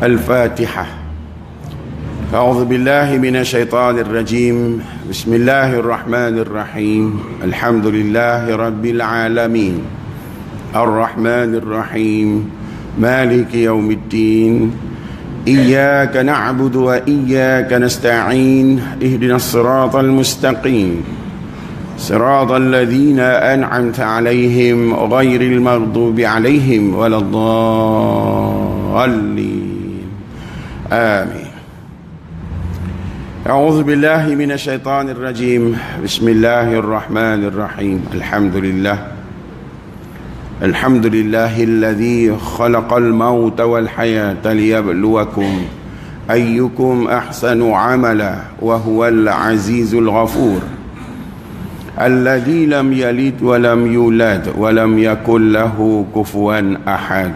الفاتحة. أعوذ بالله من الشيطان الرجيم. بسم الله الرحمن الرحيم. الحمد لله رب العالمين الرحمن الرحيم مالك يوم الدين إياك نعبد وإياك نستعين اهدنا الصراط المستقيم صراط الذين أنعمت عليهم غير المغضوب عليهم ولا الضالين آمين. أعوذ بالله من الشيطان الرجيم. بسم الله الرحمن الرحيم. الحمد لله الذي خلق الموت والحياة ليبلوكم أيكم أحسن عملا وهو العزيز الغفور الذي لم يلد ولم يولد ولم يكن له كفوا أحد.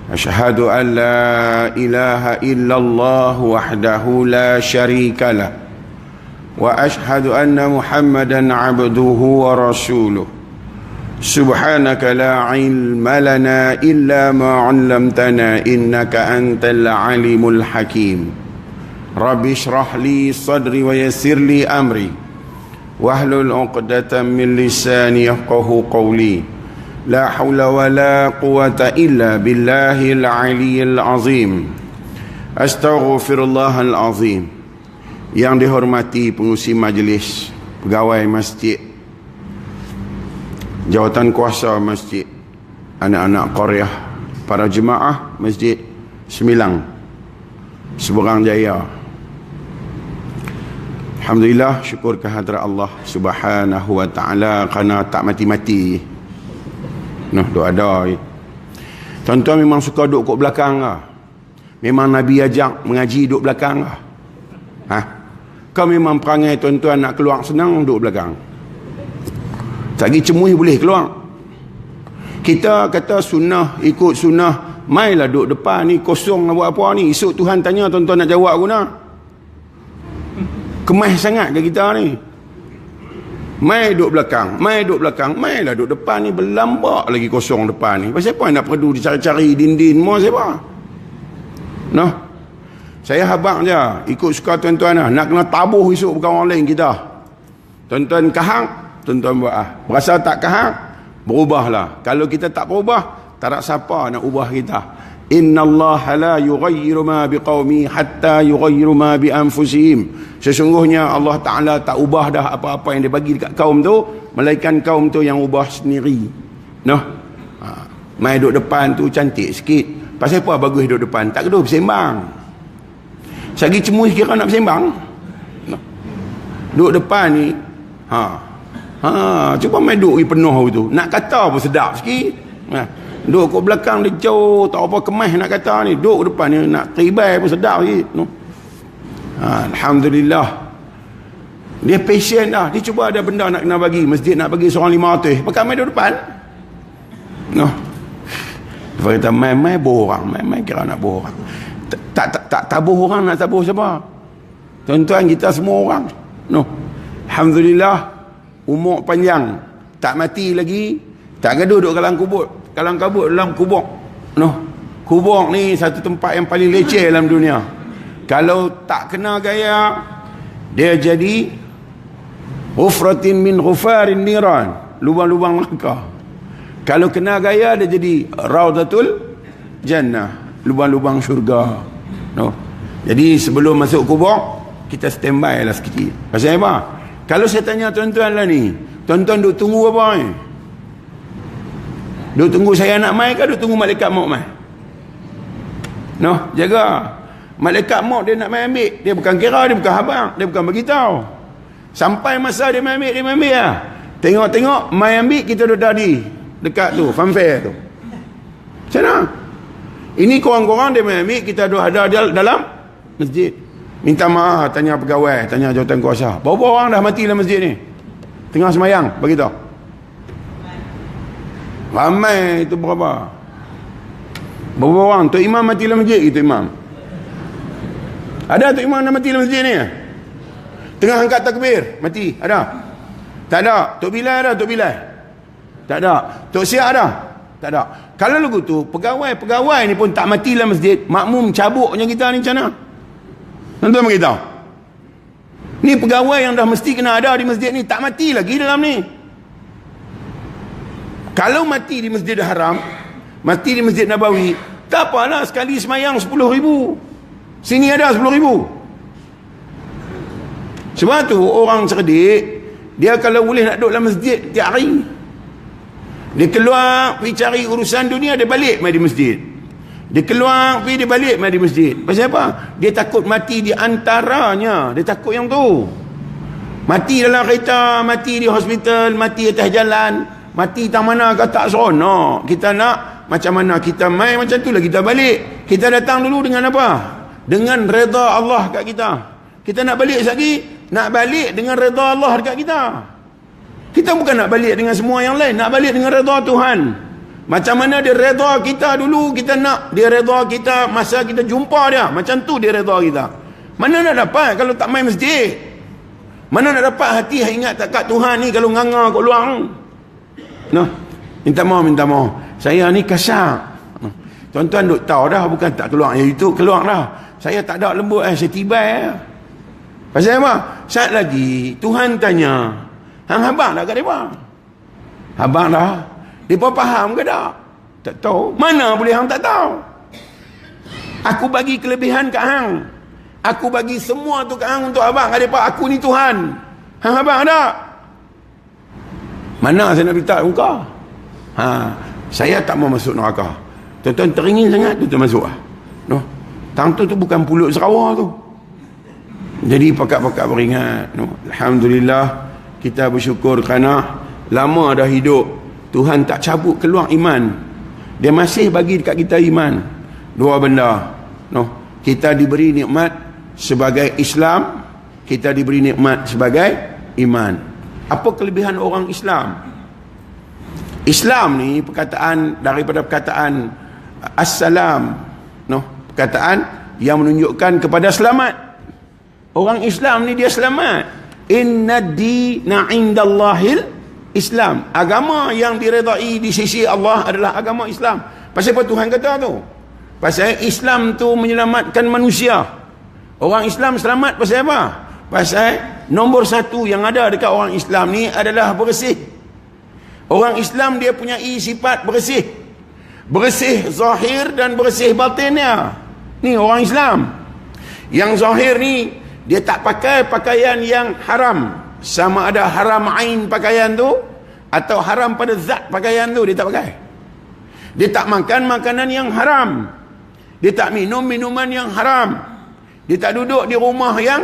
أشهد أن لا إله إلا الله وحده لا شريك له وأشهد أن محمدا عبده ورسوله. سبحانك لا علم لنا إلا ما علمتنا إنك أنت العليم الحكيم. رب اشرح لي صدري ويسر لي أمري واحلل عقدة من لساني يفقهوا قولي. لا حول ولا قوة إلا بالله العلي العظيم. أستغفر الله العظيم. Yang dihormati pengurusi majlis, pegawai masjid, jawatan kuasa masjid, anak-anak qaryah, para jemaah masjid Semilang, Seberang Jaya. Alhamdulillah, syukur kehadrat Allah Subhanahu wa ta'ala kerana tak mati-mati. Duk ada. Tuan-tuan memang suka duduk kat belakang lah. Memang Nabi ajak mengaji duduk belakang lah. Kau memang perangai tuan-tuan nak keluar senang duduk belakang. Lagi cemuih boleh keluar. Kita kata sunnah, ikut sunnah, mailah duduk depan ni, kosong nak buat apa ni. Esok Tuhan tanya, tuan-tuan nak jawab guna. Kemas sangat ke kita ni? Mai duduk belakang, mailah duduk depan ni, berlambak lagi kosong depan ni. Pasal apa nak perlu dicari-cari dinding mau siapa? Noh. Saya habaq je, ikut suka tuan-tuan lah. Nak kena tabuh esok bukan orang lain kita. Tuan-tuan kahang, tuan-tuan buat ah. Berasa tak kahang, berubahlah. Kalau kita tak berubah, tak ada siapa nak ubah kita. Innallaha la yughayyiru ma biqaumi hatta yughayyiru ma bi anfusihim. Sesungguhnya Allah Ta'ala tak ubah dah apa-apa yang dia bagi dekat kaum tu, melainkan kaum tu yang ubah sendiri. Noh. Mai duduk depan tu cantik sikit. Pasal apa bagus duduk depan? Tak kedua bersembang. Sagi cemuih kira nak bersembang. Noh. Duduk depan ni, cuba mai duduk penuh tu. Nak kata pun sedap sikit. Duduk kat belakang dia jauh, tak apa kemas nak kata ni. Duduk depan ni nak teribai pun sedap sikit. No. Alhamdulillah. Dia patient dah. Dia cuba ada benda nak kena bagi. Masjid nak bagi seorang 500. Pakai main duduk depan. No. Dia kata main borang. Main kira nak borang. Tak tabuh orang nak tabuh siapa? Tuan-tuan kita semua orang. No. Alhamdulillah. Umur panjang. Tak mati lagi. Tak gaduh duduk kalang kubur. Kalang kabut dalam kubur. No. Kubur ni satu tempat yang paling leceh dalam dunia. Kalau tak kena gaya, dia jadi hufratin min hufarin niran, lubang-lubang neraka. Kalau kena gaya, dia jadi raudatul jannah, lubang-lubang syurga. No. Jadi sebelum masuk kubur, kita standby lah sikit. Pasal apa? Kalau saya tanya tuan-tuan lah ni, tuan-tuan duk tunggu apa ni? Duk tunggu saya nak mai ke duk tunggu malaikat maut mai? Noh, jaga. Malaikat maut dia nak mai ambil. Dia bukan kira, dia bukan habang, dia bukan beritahu. Sampai masa dia mai ambil, dia mai ambil lah. Tengok-tengok mai ambil, kita duduk tadi dekat tu, fanfare tu. Macam mana? Ini korang-korang dia mai ambil, kita duduk ada dalam masjid. Minta maaf, tanya pegawai, tanya jawatan kuasa. Berapa orang dah mati dalam masjid ni? Tengah semayang, beritahu. Ramai itu berapa? Berapa orang? Tok Imam mati dalam masjid itu Imam. Ada Tok Imam dah mati dalam masjid ni? Tengah angkat takbir, mati. Ada? Tak ada. Tok Bilal ada? Tok Bilal? Tak ada. Tok Siap ada? Tak ada. Kalau lagu tu, pegawai ni pun tak mati dalam masjid, makmum cabuknya kita ni macam mana? Tuan-tuan beritahu. Ni pegawai yang dah mesti kena ada di masjid ni, tak mati lagi dalam ni. Kalau mati di Masjid Haram, mati di Masjid Nabawi, tak apalah sekali semayang 10,000. Sini ada 10,000. Sebab tu orang cerdik, dia kalau boleh nak duduk dalam masjid tiap hari, dia keluar pergi cari urusan dunia, dia balik mai di masjid. Dia keluar pergi, dia balik mai di masjid. Pasal apa? Dia takut mati di antaranya. Dia takut yang tu. Mati dalam kereta, mati di hospital, mati atas jalan, mati tak mana ke tak seronok. Kita nak macam mana kita mai macam tu lah kita balik. Kita datang dulu dengan apa? Dengan redha Allah kat kita. Kita nak balik lagi, nak balik dengan redha Allah dekat kita. Kita bukan nak balik dengan semua yang lain, nak balik dengan redha Tuhan. Macam mana dia redha kita dulu, kita nak dia redha kita masa kita jumpa dia. Macam tu dia redha kita. Mana nak dapat kalau tak main masjid? Mana nak dapat hati yang ingat tak kat Tuhan ni kalau nganga kat luar? Noh, minta maaf. Saya ni kasar. Tuan-tuan duk tahu dah, bukan tak keluar. Itu keluar dah. Saya tak ada lembut, saya tibai. Pasal apa? Saat lagi Tuhan tanya, hang habang dah kat mereka? Habang dah. Mereka faham ke tak? Tak tahu. Mana boleh hang tak tahu? Aku bagi kelebihan kat hang. Aku bagi semua tu kat hang untuk abang. Kat mereka, aku ni Tuhan. Hang habang tak? Mana saya nak beritahu kau? Saya tak mau masuk neraka. Tuan-tuan teringin sangat, tuan-tuan masuk lah. No? Tang tu bukan pulut Sarawak tu. Jadi pakat-pakat beringat. No? Alhamdulillah, kita bersyukur kerana lama dah hidup, Tuhan tak cabut keluar iman. Dia masih bagi dekat kita iman. Dua benda. No? Kita diberi nikmat sebagai Islam, kita diberi nikmat sebagai iman. Apa kelebihan orang Islam? Islam ni perkataan daripada perkataan Assalam. No? Perkataan yang menunjukkan kepada selamat. Orang Islam ni dia selamat. Inna dina indallahil Islam. Agama yang diredai di sisi Allah adalah agama Islam. Pasal apa Tuhan kata tu? Pasal Islam tu menyelamatkan manusia. Orang Islam selamat pasal apa? Pasal nombor satu yang ada dekat orang Islam ni adalah bersih. Orang Islam dia punya sifat bersih. Bersih zahir dan bersih batinnya. Ni orang Islam. Yang zahir ni, dia tak pakai pakaian yang haram. Sama ada haram ain pakaian tu atau haram pada zat pakaian tu, dia tak pakai. Dia tak makan makanan yang haram. Dia tak minum minuman yang haram. Dia tak duduk di rumah yang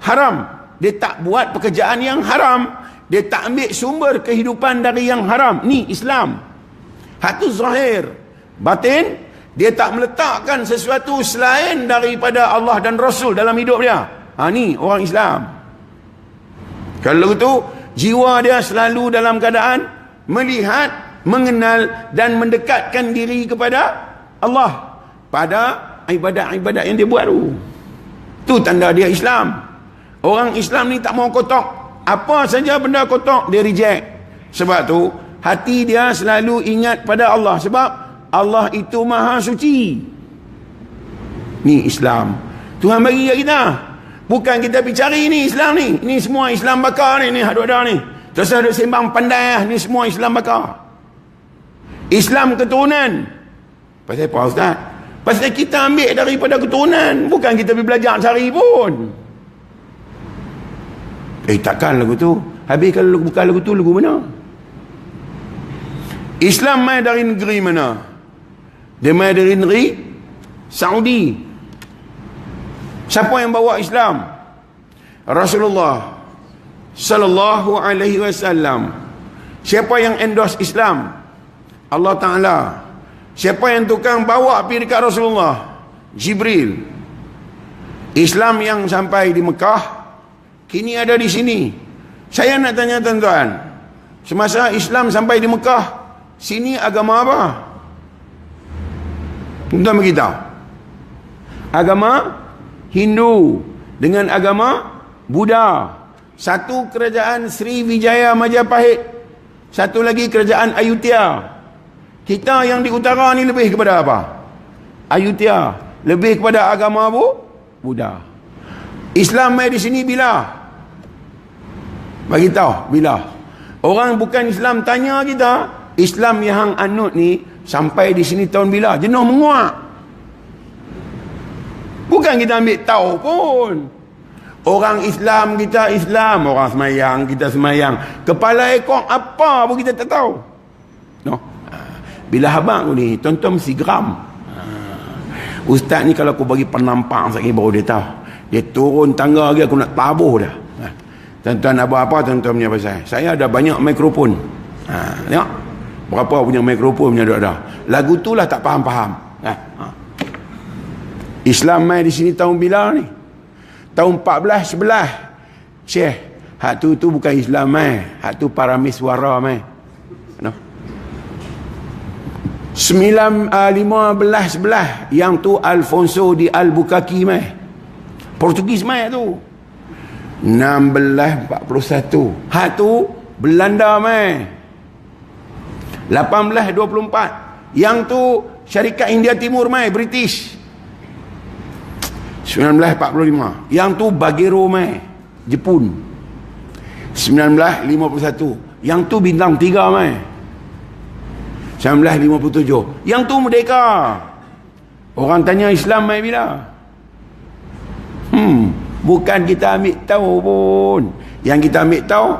haram. Dia tak buat pekerjaan yang haram. Dia tak ambil sumber kehidupan dari yang haram. Ni Islam. Hak tu zahir. Batin, dia tak meletakkan sesuatu selain daripada Allah dan Rasul dalam hidup dia. Ni orang Islam. Kalau itu, jiwa dia selalu dalam keadaan melihat, mengenal dan mendekatkan diri kepada Allah pada ibadat-ibadat yang dia buat tu. Tu tanda dia Islam. Orang Islam ni tak mau kotak. Apa saja benda kotak dia reject. Sebab tu hati dia selalu ingat pada Allah. Sebab Allah itu maha suci. Ni Islam. Tuhan bagi kat kita. Bukan kita pergi cari ni Islam ni. Ini semua Islam bakar ni. Ni ada ni. Terus ada sembang pandai. Ni semua Islam bakar. Islam keturunan. Pasal apa Ustaz? Pasal kita ambil daripada keturunan. Bukan kita pergi belajar cari pun. Takkan lagu tu. Habis kalau bukan lagu tu, lagu mana? Islam mai dari negeri mana? Dia mai dari negeri Saudi. Siapa yang bawa Islam? Rasulullah sallallahu alaihi wasallam. Siapa yang endorse Islam? Allah Ta'ala. Siapa yang tukang bawa pergi dekat Rasulullah? Jibril. Islam yang sampai di Mekah kini ada di sini. Saya nak tanya tuan-tuan, semasa Islam sampai di Mekah, sini agama apa? Tuan-tuan beritahu. Agama Hindu dengan agama Buddha. Satu kerajaan Sri Vijaya Majapahit, satu lagi kerajaan Ayutthaya. Kita yang di utara ni lebih kepada apa? Ayutthaya. Lebih kepada agama Buddha. Islam mai di sini bila? Bagi tahu bila. Orang bukan Islam tanya kita, Islam yang anut ni sampai di sini tahun bila? Jenuh menguak. Bukan kita ambil tahu pun. Orang Islam kita Islam, orang semayang kita semayang. Kepala ekor apa pun kita tak tahu. No. Bila habang ni, tuan-tuan mesti geram. Ustaz ni kalau aku bagi penampang sekali baru dia tahu. Dia turun tangga lagi aku nak tabuh dah. Tuan-tuan apa-apa tuan-tuan punya pasal. Saya ada banyak mikrofon. Tengok. Berapa punya mikrofon punya ada. Lagu tu lah tak faham-faham. Islam mai di sini tahun bila ni? Tahun 14-11. Syekh, hak tu bukan Islam mai. Hak tu Parameswara mai. No. 15-11 yang tu Alfonso di Albuquerque mai. Portugis mai tu. 1641. Hak tu Belanda mai. 1824. Yang tu Syarikat India Timur mai, British. 1945. Yang tu Bagero mai, Jepun. 1951. Yang tu Bintang 3 mai. 1957. Yang tu Merdeka. Orang tanya Islam mai bila? Bukan kita ambil tahu pun. Yang kita ambil tahu,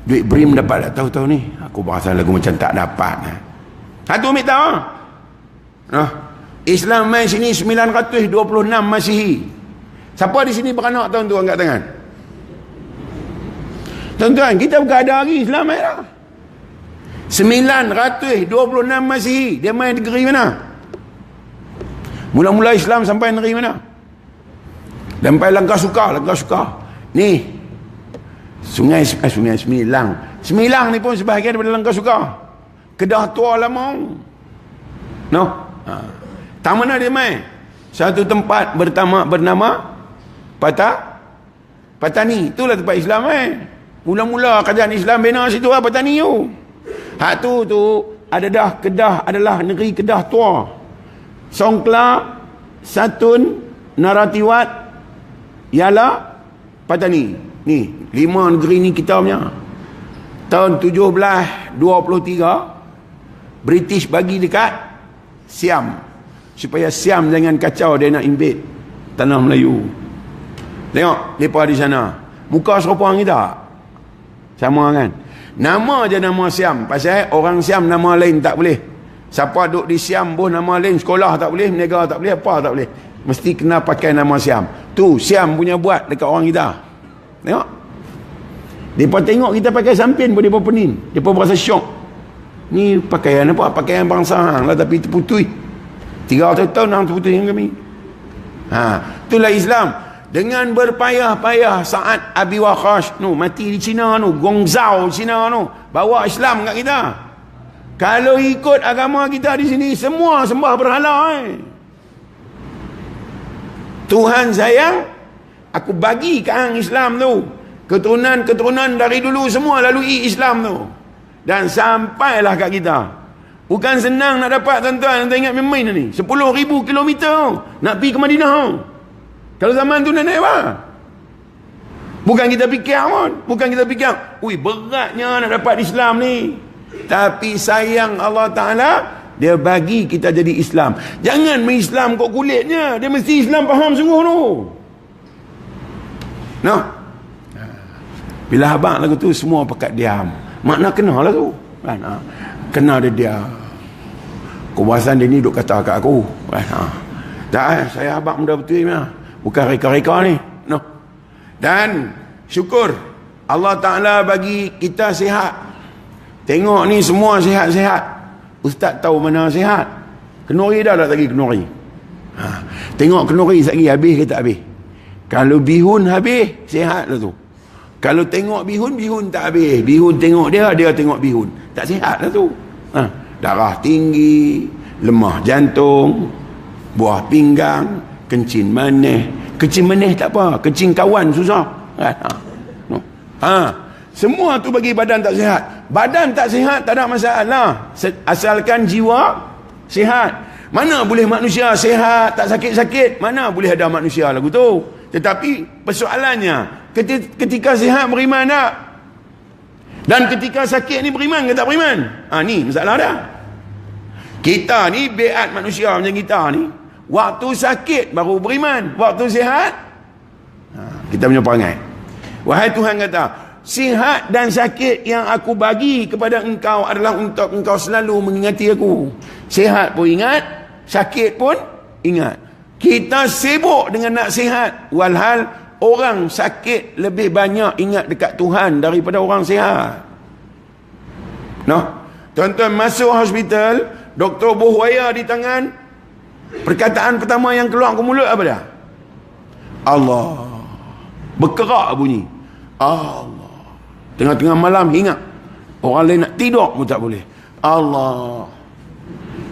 duit BRIM dapat tak tahu-tahu ni? Aku berasa lagu macam tak dapat. Satu ambil tahu. Islam mai sini 926 Masihi. Siapa di sini beranak tahun tu angkat tangan? Tuan-tuan, kita bukan ada hari Islam mai dah. 926 Masihi. Dia main negeri mana? Mula-mula Islam sampai negeri mana? Sampai Langkah Suka. Ni Sungai Semilang. Semilang ni pun sebahagian daripada Langkah Suka. Kedah tua lama. No. Tak mana dia main? Satu tempat bernama Patani. Itulah tempat Islam Mula-mula kerajaan Islam bina situ lah Patani tu. Hak tu ada dah Kedah adalah negeri Kedah tua. Songkla, Satun, Naratiwat ialah Patani. Ni 5 negeri ni kita punya. Tahun 1723 British bagi dekat Siam, supaya Siam jangan kacau dia nak invade tanah Melayu. Tengok mereka di sana muka serupa orang kita, sama kan? Nama je nama Siam. Pasal orang Siam nama lain tak boleh. Siapa duduk di Siam pun nama lain. Sekolah tak boleh, menega tak boleh, apa tak boleh. Mesti kena pakai nama Siam. Tu Siam punya buat dekat orang kita. Tengok. Mereka tengok kita pakai sampin pun mereka pening. Mereka berasa syok. Ni pakaian apa? Pakaian bangsa hang lah, tapi terputui. 300 tahun hang terputui dengan kami. Itulah Islam. Dengan berpayah-payah Sa'ad Abi Waqqas mati di China Gongzhou China bawa Islam kat kita. Kalau ikut agama kita di sini semua sembah berhala. Tuhan sayang, aku bagi ke hang Islam tu. Keturunan dari dulu semua lalui Islam tu. Dan sampailah kat kita. Bukan senang nak dapat tuan-tuan. Tuan ingat main ni 10,000 kilometer nak pergi ke Madinah. Kalau zaman tu nak naik apa? Bukan kita fikir pun. Bukan kita fikir, ui beratnya nak dapat Islam ni. Tapi sayang Allah Ta'ala, dia bagi kita jadi Islam. Jangan mengislam kok kulitnya. Dia mesti Islam faham sungguh tu. No. Bila habang lagu tu semua pekat diam. Makna kenal lah tu. Kenal dia. Kubasan dia ni duk kata kat aku. Tak, saya abang muda betul ni. Bukan reka-reka ni. No. Dan syukur Allah Ta'ala bagi kita sihat. Tengok ni semua sihat-sihat. Ustaz tahu mana sihat. Kenuri dah tak lagi kenuri. Tengok kenuri sekali habis ke tak habis. Kalau bihun habis, sihat lah tu. Kalau tengok bihun tak habis. Bihun tengok dia tengok bihun. Tak sihat lah tu. Darah tinggi, lemah jantung, buah pinggang, kencing manis. Kencing manis tak apa, kencing kawan susah. Semua tu bagi badan tak sihat. Badan tak sihat tak ada masalah, asalkan jiwa sihat. Mana boleh manusia sihat tak sakit-sakit? Mana boleh ada manusia lagu tu? Tetapi persoalannya, ketika sihat beriman tak? Dan ketika sakit ni beriman ke tak beriman? Ni masalah dah. Kita ni biat manusia macam kita ni, waktu sakit baru beriman, waktu sihat kita punya perangai. Wahai Tuhan kata, sihat dan sakit yang aku bagi kepada engkau adalah untuk engkau selalu mengingati aku. Sihat pun ingat, sakit pun ingat. Kita sibuk dengan nak sihat, walhal orang sakit lebih banyak ingat dekat Tuhan daripada orang sihat. Tuan-tuan masuk hospital, doktor buhwaya di tangan, perkataan pertama yang keluar ke mulut apa dah? Allah. Berkerak bunyi Allah. Tengah-tengah malam hingat, orang lain nak tidur pun tak boleh. Allah.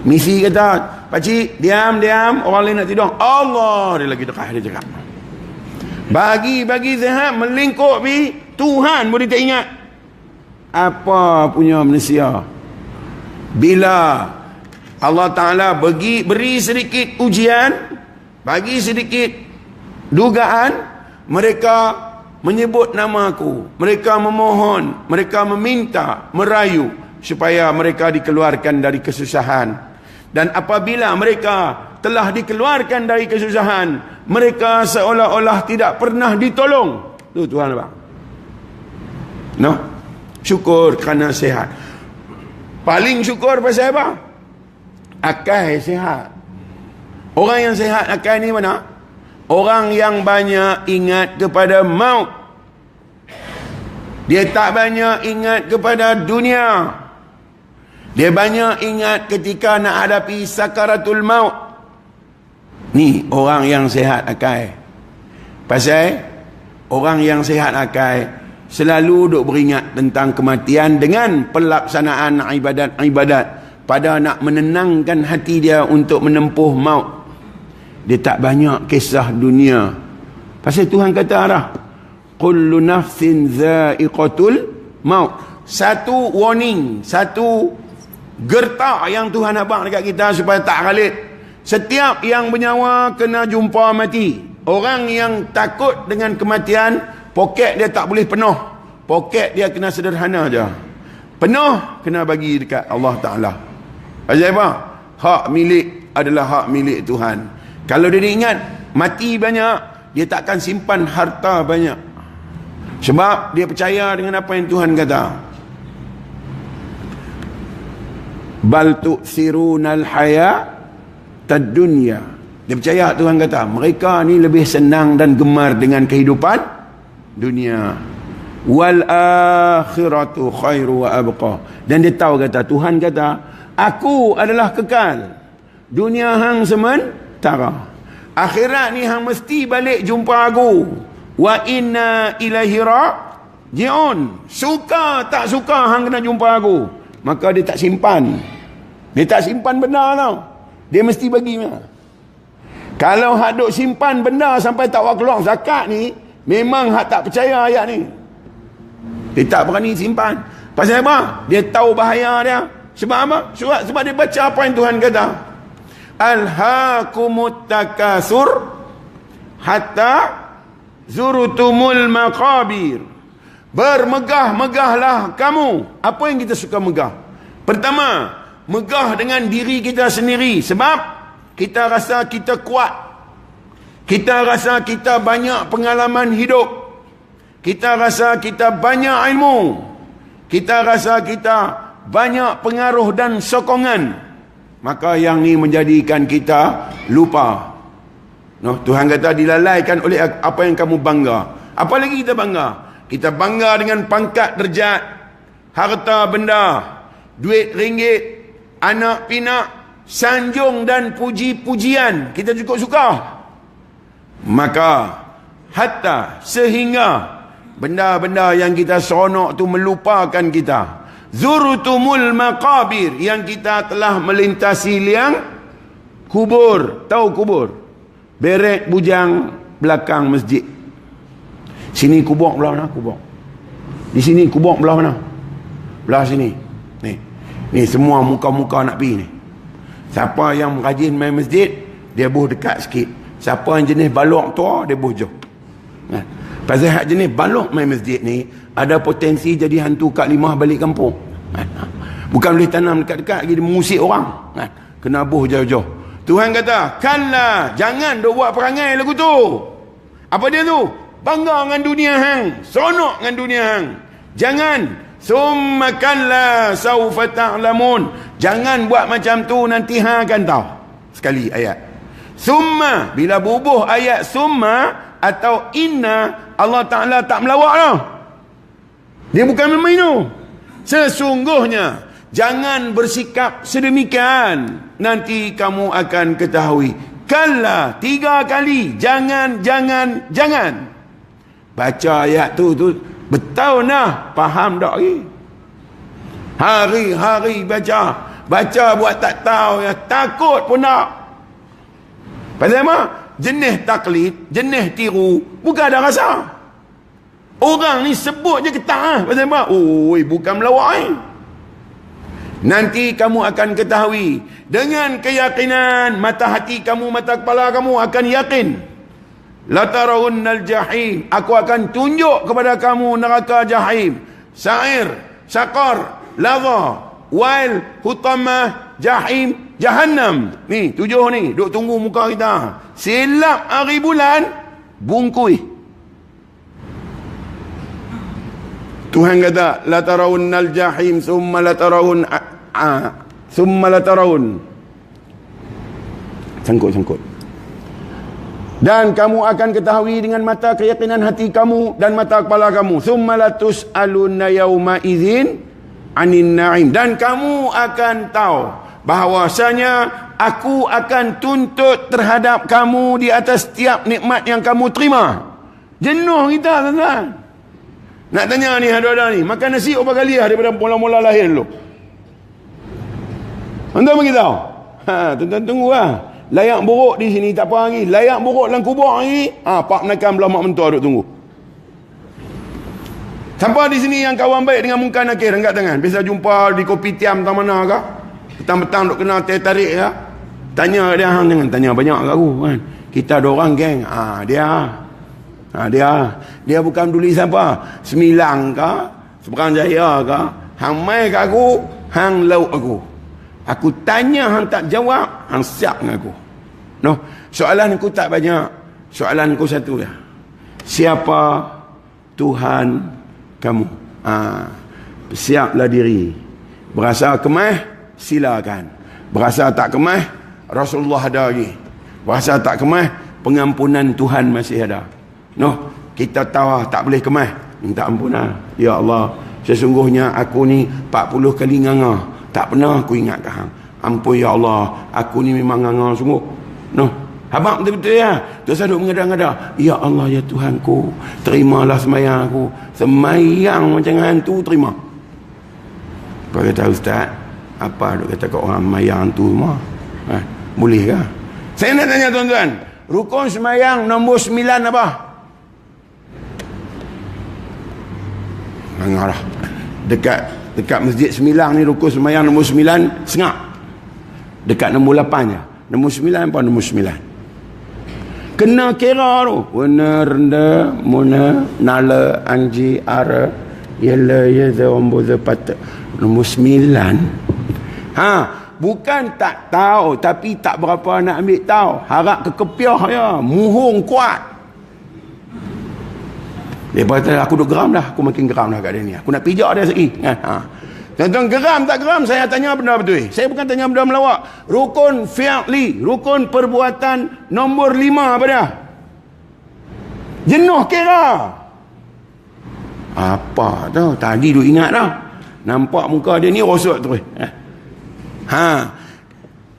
Misi kata, pakcik diam, orang lain nak tidur, Allah. Dia lagi dekah, dia cakap bagi sihat melingkup bi Tuhan boleh tak ingat. Apa punya manusia, bila Allah Ta'ala beri sedikit ujian, bagi sedikit dugaan, mereka menyebut nama aku, mereka memohon, mereka meminta, merayu supaya mereka dikeluarkan dari kesusahan. Dan apabila mereka telah dikeluarkan dari kesusahan, mereka seolah-olah tidak pernah ditolong. Tu Tuhan abang. Syukur kerana sihat. Paling syukur pasal apa? Akal sihat. Orang yang sihat akal ni mana? Orang yang banyak ingat kepada maut. Dia tak banyak ingat kepada dunia. Dia banyak ingat ketika nak hadapi sakaratul maut. Ni orang yang sihat akal. Pasal orang yang sihat akal selalu duk beringat tentang kematian dengan pelaksanaan ibadat-ibadat pada nak menenangkan hati dia untuk menempuh maut. Dia tak banyak kisah dunia. Pasal Tuhan kata dah, kullu nafsin za'iqatul maut. Satu warning, satu gertak yang Tuhan abang dekat kita supaya tak galit. Setiap yang bernyawa kena jumpa mati. Orang yang takut dengan kematian, poket dia tak boleh penuh. Poket dia kena sederhana je. Penuh kena bagi dekat Allah Ta'ala. Pasal apa? Hak milik adalah hak milik Tuhan. Kalau dia ingat mati banyak, dia takkan simpan harta banyak. Sebab dia percaya dengan apa yang Tuhan kata. Bal tu'thirunal hayatad dunya. Dia percaya, Tuhan kata, mereka ni lebih senang dan gemar dengan kehidupan dunia. Wal akhiratu khairu wa abqa. Dan dia tahu kata, Tuhan kata, aku adalah kekal. Dunia hang sementara. Akhirat ni hang mesti balik jumpa aku. Wa inna ilaihi raji'un. Suka tak suka hang kena jumpa aku. Maka dia tak simpan. Dia tak simpan benda tau. Dia mesti bagi. Kalau hak duk simpan benda sampai tak keluar zakat ni, memang hak tak percaya ayat ni. Dia tak berani simpan. Pasal apa? Dia tahu bahaya dia. Sebab apa? Sebab dia baca apa yang Tuhan kata. Alhaakumut takasur hatta zurutumul maqabir. Bermegah-megahlah kamu. Apa yang kita suka megah? Pertama, megah dengan diri kita sendiri. Sebab kita rasa kita kuat. Kita rasa kita banyak pengalaman hidup. Kita rasa kita banyak ilmu. Kita rasa kita banyak pengaruh dan sokongan. Maka yang ni menjadikan kita lupa. Tuhan kata dilalaikan oleh apa yang kamu bangga. Apa lagi kita bangga? Kita bangga dengan pangkat derajat, harta benda, duit ringgit, anak pinak, sanjung dan puji-pujian. Kita cukup suka. Maka hatta sehingga benda-benda yang kita seronok tu melupakan kita. Zurutumul maqabir, yang kita telah melintasi liang kubur. Tahu kubur? Berek bujang belakang masjid. Sini kubur belah mana? Kubur. Di sini kubur belah mana? Belah sini. Ni semua muka-muka nak pergi ni. Siapa yang rajin main masjid, dia buh dekat sikit. Siapa yang jenis balok tua, dia buh jauh. Pasal hak jenis balok main masjid ni, ada potensi jadi hantu Kak Limah balik kampung. Bukan boleh tanam dekat-dekat lagi, dia mengusik orang. Kena buh jauh-jauh. Tuhan kata, kalla, jangan duk buat perangai lagu tu. Apa dia tu? Bangga dengan dunia hang, seronok dengan dunia hang. Jangan. Summa kalla saufa ta'lamun. Jangan buat macam tu, nanti hang akan tahu. Sekali ayat. Summa, bila bubuh ayat summa atau inna, Allah Ta'ala tak melawak dah. Dia bukan main tu. Sesungguhnya, jangan bersikap sedemikian, nanti kamu akan ketahui. Kalla, 3 kali. Jangan, jangan, jangan. Baca ayat tu bertahun dah, faham tak lagi? Hari-hari baca buat tak tahu ya, takut pun tak. Pasal apa? Jenis taklid, jenis tiru, bukan ada rasa. Orang ni sebut je ketak. Pasal apa? Bukan melawak. Nanti kamu akan ketahui dengan keyakinan, mata hati kamu, mata kepala kamu akan yakin. La tarawunnal jahim, aku akan tunjuk kepada kamu neraka jahim, sa'ir, saqar, ladha, wail, hutamah, jahim, jahannam. Ni 7 ni duk tunggu muka kita. Silap hari bulan bungkui. Tuhan kata la tarawunnal jahim summa la tarawun sangkut. Dan kamu akan ketahui dengan mata keyakinan hati kamu dan mata kepala kamu. Summa la tus'alunna yawma idzin 'anil na'im. Dan kamu akan tahu bahawasanya aku akan tuntut terhadap kamu di atas setiap nikmat yang kamu terima. Jenuh kita, tuan-tuan. Nak tanya ni, ada ni, makan nasi berapa kali daripada mula-mula lahir dulu? Tuan-tuan beritahu. Tuan-tuan tunggu lah. Layak buruk di sini tak apa lagi. Layak buruk dalam kubur lagi. Pak menekan belah mak mentua duk tunggu. Sampai di sini yang kawan baik dengan Muka Nakir angkat tangan. Biasa jumpa di kopi tiam tak mana ke? Petang-petang duk kena tarik ya. Tanya dia, hang jangan tanya banyak kat aku kan. Kita ada orang geng. Dia bukan peduli siapa. Semilang ke, Seberang Jaya ke, hang mai kat aku, hang lauk aku. Aku tanya hang tak jawab, hang siap dengan aku. No, soalan aku tak banyak. Soalan aku satu ya. Siapa Tuhan kamu? Siaplah diri. Berasa kemah, silakan. Berasa tak kemah, Rasulullah ada lagi. Berasa tak kemah, pengampunan Tuhan masih ada. No, kita tahu tak boleh kemah, minta ampunan. Ya Allah, sesungguhnya aku ni 40 kali nganga, tak pernah aku ingat hang. Ampun ya Allah, aku ni memang nganga sungguh. No, habaq betul-betul ya. Terus duk mengada-ngada, ya Allah ya Tuhanku, terimalah sembahyang aku. Sembahyang macam hantu terima. Apa kata ustaz? Apa duk kata kat orang sembahyang hantu semua? Boleh ke? Saya nak tanya tuan-tuan, rukun sembahyang nombor 9 apa? Dengarlah. Dekat Masjid Semilang ni rukun sembahyang nombor 9 sengak. Dekat nombor 8 je. Nombor 9 apa nombor 9? Kena kira tu. Wana renda muna nala anji ara yalla yaza omboza pat. Nombor 9. Bukan tak tahu tapi tak berapa nak ambil tahu. Harap kekepiah ya, muhung kuat. Dia kata aku duk geram dah, aku makin geram dah kat dia ni. Aku nak pijak dia sekali. Tuan-tuan geram tak geram, saya tanya benda betul. Saya bukan tanya benda melawak. Rukun fi'li, rukun perbuatan nombor 5 apa dia? Jenuh kira. Apa tu? Tadi duk ingat dah. Nampak muka dia ni rosot terus.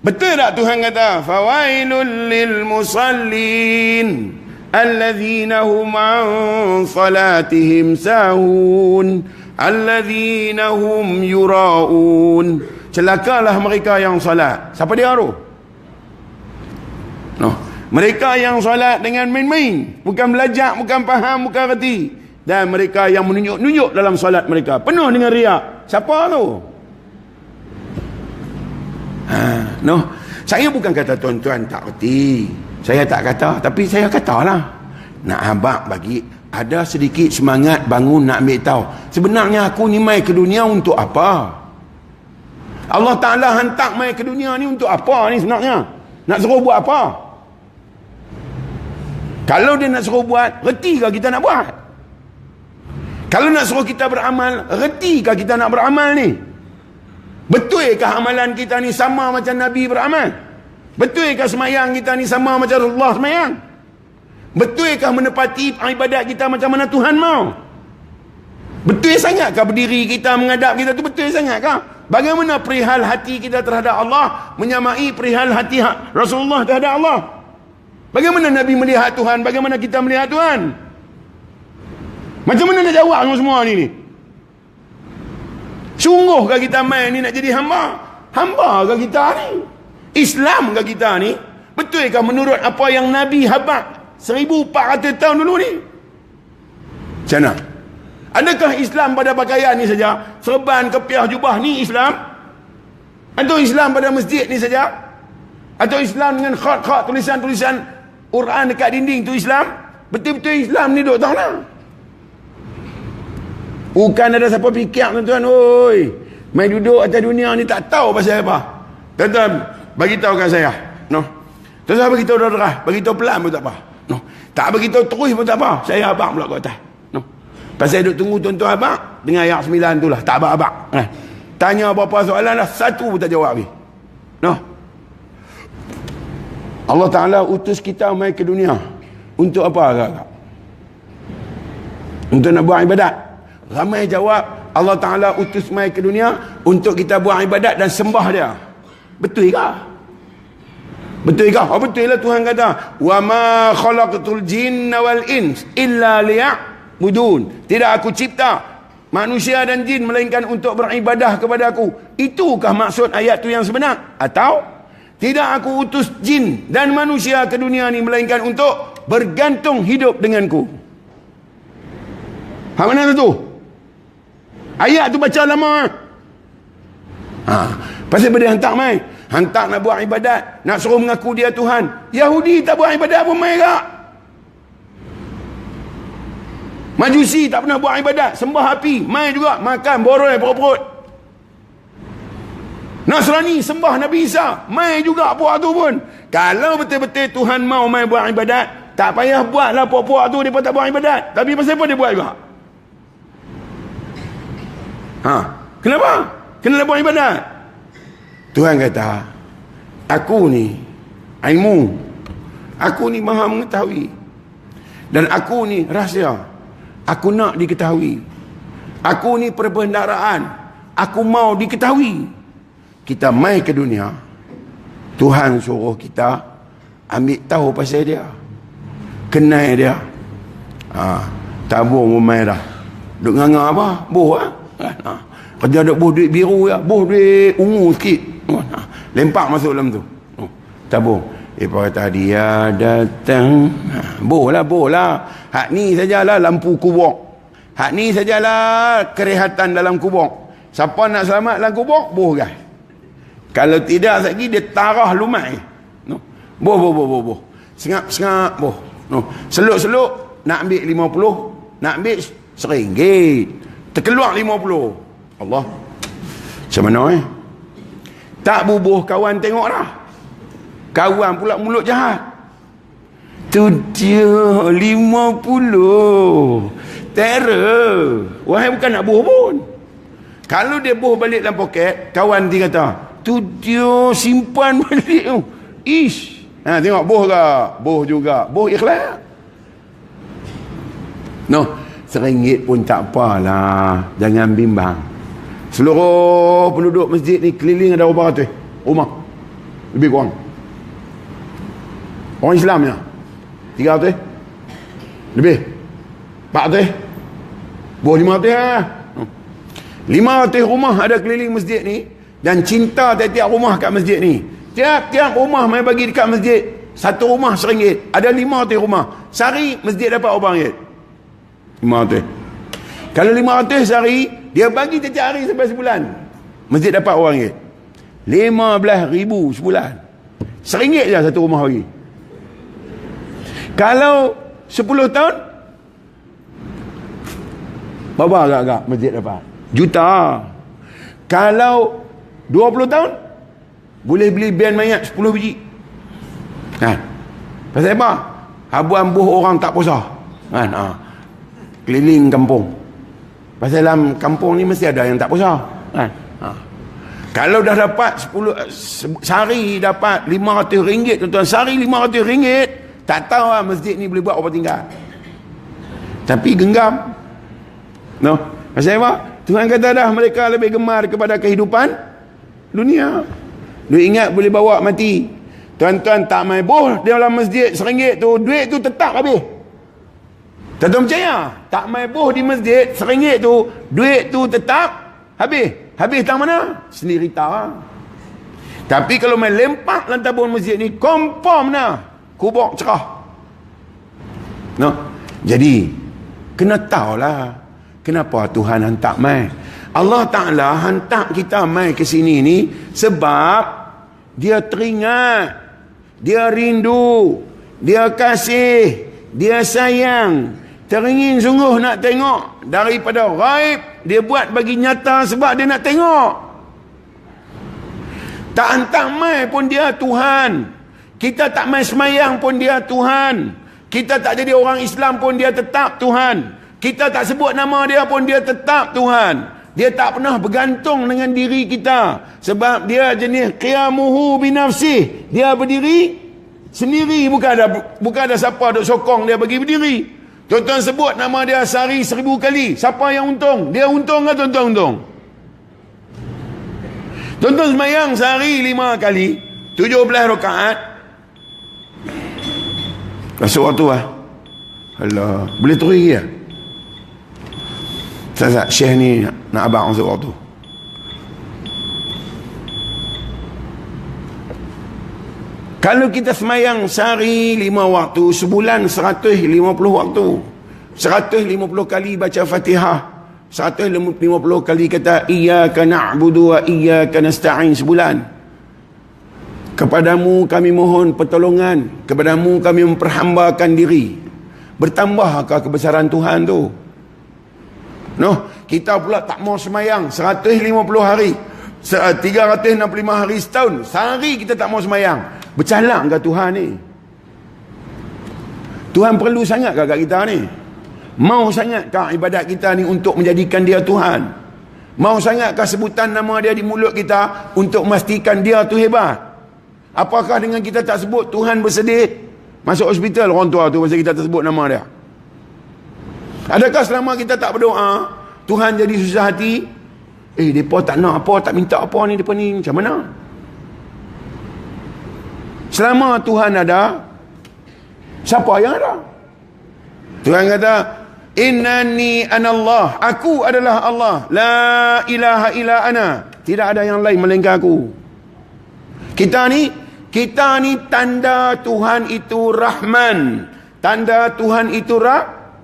Betul tak Tuhan kata fawailul lil musallin alladzina hum an salatihim sahun alladzina hum yuraun. Celakalah mereka yang solat. Siapa dia tu? Mereka yang solat dengan main-main, bukan belajar, bukan faham, bukan reti. Dan mereka yang menunjuk-nunjuk dalam solat mereka, penuh dengan riak. Siapa tu? No. Saya bukan kata tuan-tuan tak reti. Saya tak kata. Tapi saya katalah. Nak abang bagi ada sedikit semangat bangun nak ambil tahu. Sebenarnya aku ni mai ke dunia untuk apa? Allah Ta'ala hantar mai ke dunia ni untuk apa ni sebenarnya? Nak suruh buat apa? Kalau dia nak suruh buat, retikah kita nak buat? Kalau nak suruh kita beramal, retikah kita nak beramal ni? Betulkah amalan kita ni sama macam Nabi beramal? Betulkah semayang kita ni sama macam Rasulullah semayang? Betulkah menepati ibadat kita macam mana Tuhan mau? Betul sangatkah berdiri kita menghadap kita tu betul sangatkah? Bagaimana perihal hati kita terhadap Allah menyamai perihal hati Rasulullah terhadap Allah? Bagaimana Nabi melihat Tuhan? Bagaimana kita melihat Tuhan? Macam mana nak jawab semua ni? Sungguhkah kita main ni nak jadi hamba? Hambakah kita ni? Islamkah kita ni? Betulkah menurut apa yang Nabi habaq 1400 tahun dulu ni? Macam mana? Adakah Islam pada pakaian ni saja? Serban, kepiah, jubah ni Islam? Atau Islam pada masjid ni saja? Atau Islam dengan khat-khat, tulisan-tulisan Quran dekat dinding tu Islam? Betul-betul Islam ni duk tahu nak? Bukan ada siapa fikir tuan-tuan, oi, main duduk atas dunia ni tak tahu pasal apa. Tuan-tuan, bagi tahu kat saya, no. Tuan-tuan bagi tahu dah, bagi tahu pelan pun tak apa. No. Tak bagi tahu terus pun tak apa. Saya abang pula kat atas. No. Pasal duk tunggu tuan-tuan abang dengan ayat 9 tu lah, tak abang. Tanya berapa soalan dah, satu pun tak jawab ni. No. Allah Ta'ala utus kita mai ke dunia untuk apa agak? Untuk nak buat ibadat. Ramai jawab, Allah Ta'ala utus mai ke dunia untuk kita buat ibadat dan sembah dia. Betul ke? Betul ke? Oh, betul lah Tuhan kata, wa ma khalaqtul jinna wal ins illa liya'budun. Tidak aku cipta manusia dan jin melainkan untuk beribadah kepada aku. Itukah maksud ayat tu yang sebenar? Atau tidak aku utus jin dan manusia ke dunia ni melainkan untuk bergantung hidup denganku. Hak mana tu? Ayat tu baca lama. Pasal benda hantar mai. Hantar nak buat ibadat, nak suruh mengaku dia Tuhan. Yahudi tak buat ibadat pun mai kak. Majusi tak pernah buat ibadat, sembah api, mai juga makan boroi perut-perut. Nasrani sembah Nabi Isa, mai juga puak tu pun. Kalau betul-betul Tuhan mau mai buat ibadat, tak payah buatlah puak-puak tu, dia pun tak buat ibadat. Tapi pasal apa dia buat juga? Kenapa? Kenapa buat ibadat? Tuhan kata, aku ni ilmu, aku ni maha mengetahui, dan aku ni rahsia, aku nak diketahui, aku ni perbendaharaan, aku mau diketahui. Kita mai ke dunia, Tuhan suruh kita ambil tahu pasal dia, kenal dia. Tabung rumah dah duk nganga apa? Boh lah. Kerja duk boh duit biru ya, boh duit ungu sikit, lempak masuk dalam tu, tabung. Lepas kata dia datang, boh lah. Hak ni sajalah lampu kubur, hak ni sajalah kerehatan dalam kubur. Siapa nak selamat dalam kubur, boh guys. Kalau tidak lagi dia tarah lumai, boh. Sengap boh, seluk nak ambil 50, nak ambil RM1, terkeluar 50. Allah, macam mana tak bubuh kawan tengok dah, kawan pula mulut jahat. Tu dia 50 terror. Wahai bukan nak buh pun. Kalau dia buh balik dalam poket, kawan dia kata, tu dia simpan balik tu. Ish. Tengok buh ke? Buh juga. Buh ikhlas. No, RM1 pun tak apalah. Jangan bimbang. Seluruh penduduk masjid ni keliling ada berapa ratus rumah? Lebih kurang. Orang Islamnya 300? Lebih? 400? Buah 500 lah. 500 rumah ada keliling masjid ni, dan cinta tiap-tiap rumah kat masjid ni. Tiap-tiap rumah mai bagi dekat masjid, satu rumah RM1. Ada 500 rumah. Sehari masjid dapat berapa ringgit? 500. Kalau 500 sehari, dia bagi setiap hari sampai sebulan, masjid dapat RM1. 15,000 sebulan. RM1 je satu rumah bagi. Kalau 10 tahun, berapa agak-agak masjid dapat? Juta. Kalau 20 tahun, boleh beli band mayat 10 biji. Kan? Pasal apa? Habuan buh orang tak puasa. Kan? Keliling kampung. Pasal dalam kampung ni mesti ada yang tak puasa. Kan? Kalau dah dapat 10 sehari dapat RM500, tuan-tuan, sehari RM500, tak tahu lah masjid ni boleh buat apa tinggal. Tapi genggam. No. Pasal apa? Tuhan kata dah mereka lebih gemar kepada kehidupan dunia. Dia ingat boleh bawa mati. Tuan-tuan tak main boh dalam masjid RM1 tu, duit tu tetap habis. Tuan-tuan percaya? Tak main boh di masjid RM1 tu, duit tu tetap habis. Habis tang mana? Sendiri tahu. Tapi kalau main lempak lantabun masjid ni, confirm dah kubur cerah. No. Jadi kena tahulah kenapa Tuhan hantar mai. Allah Ta'ala hantar kita mai ke sini ni sebab dia teringat, dia rindu, dia kasih, dia sayang, teringin sungguh nak tengok. Daripada ghaib dia buat bagi nyata sebab dia nak tengok. Tak hantar mai pun dia Tuhan. Kita tak mai semayang pun dia Tuhan. Kita tak jadi orang Islam pun dia tetap Tuhan. Kita tak sebut nama dia pun dia tetap Tuhan. Dia tak pernah bergantung dengan diri kita. Sebab dia jenis qiyamuhu binafsih. Dia berdiri sendiri. Bukan ada siapa duk sokong dia bagi berdiri. Tuan-tuan sebut nama dia sehari 1000 kali. Siapa yang untung? Dia untung ke tuan-tuan untung? Tuan-tuan semayang sehari 5 kali. 17 rakaat. Masuk waktu lah. Alah. Boleh turun lagi lah. Ustaz Syekh ni nak abang masuk waktu. Kalau kita semayang sehari 5 waktu, sebulan 150 waktu. 150 kali baca Fatihah. 150 kali kata iyyaka na'budu wa iyyaka nasta'in sebulan. Kepadamu kami mohon pertolongan, kepadamu kami memperhambakan diri. Bertambahkah kebesaran Tuhan tu? No, kita pula tak mau semayang 150 hari, 365 hari setahun. Sehari kita tak mau semayang. Bercalak ke Tuhan ni? Tuhan perlu sangat ke kat kita ni? Mau sangat ke ibadat kita ni untuk menjadikan dia Tuhan? Mau sangat ke sebutan nama dia di mulut kita untuk memastikan dia tu hebat? Apakah dengan kita tak sebut Tuhan bersedih masuk hospital orang tua tu pasal kita tak sebut nama dia? Adakah selama kita tak berdoa Tuhan jadi susah hati? Mereka tak nak apa, tak minta apa ni, mereka ni macam mana? Selama Tuhan ada, siapa yang ada? Tuhan kata, innani anallah, aku adalah Allah, la ilaha illa ana, tidak ada yang lain melainkan aku. Kita ni tanda Tuhan itu Rahman, tanda Tuhan itu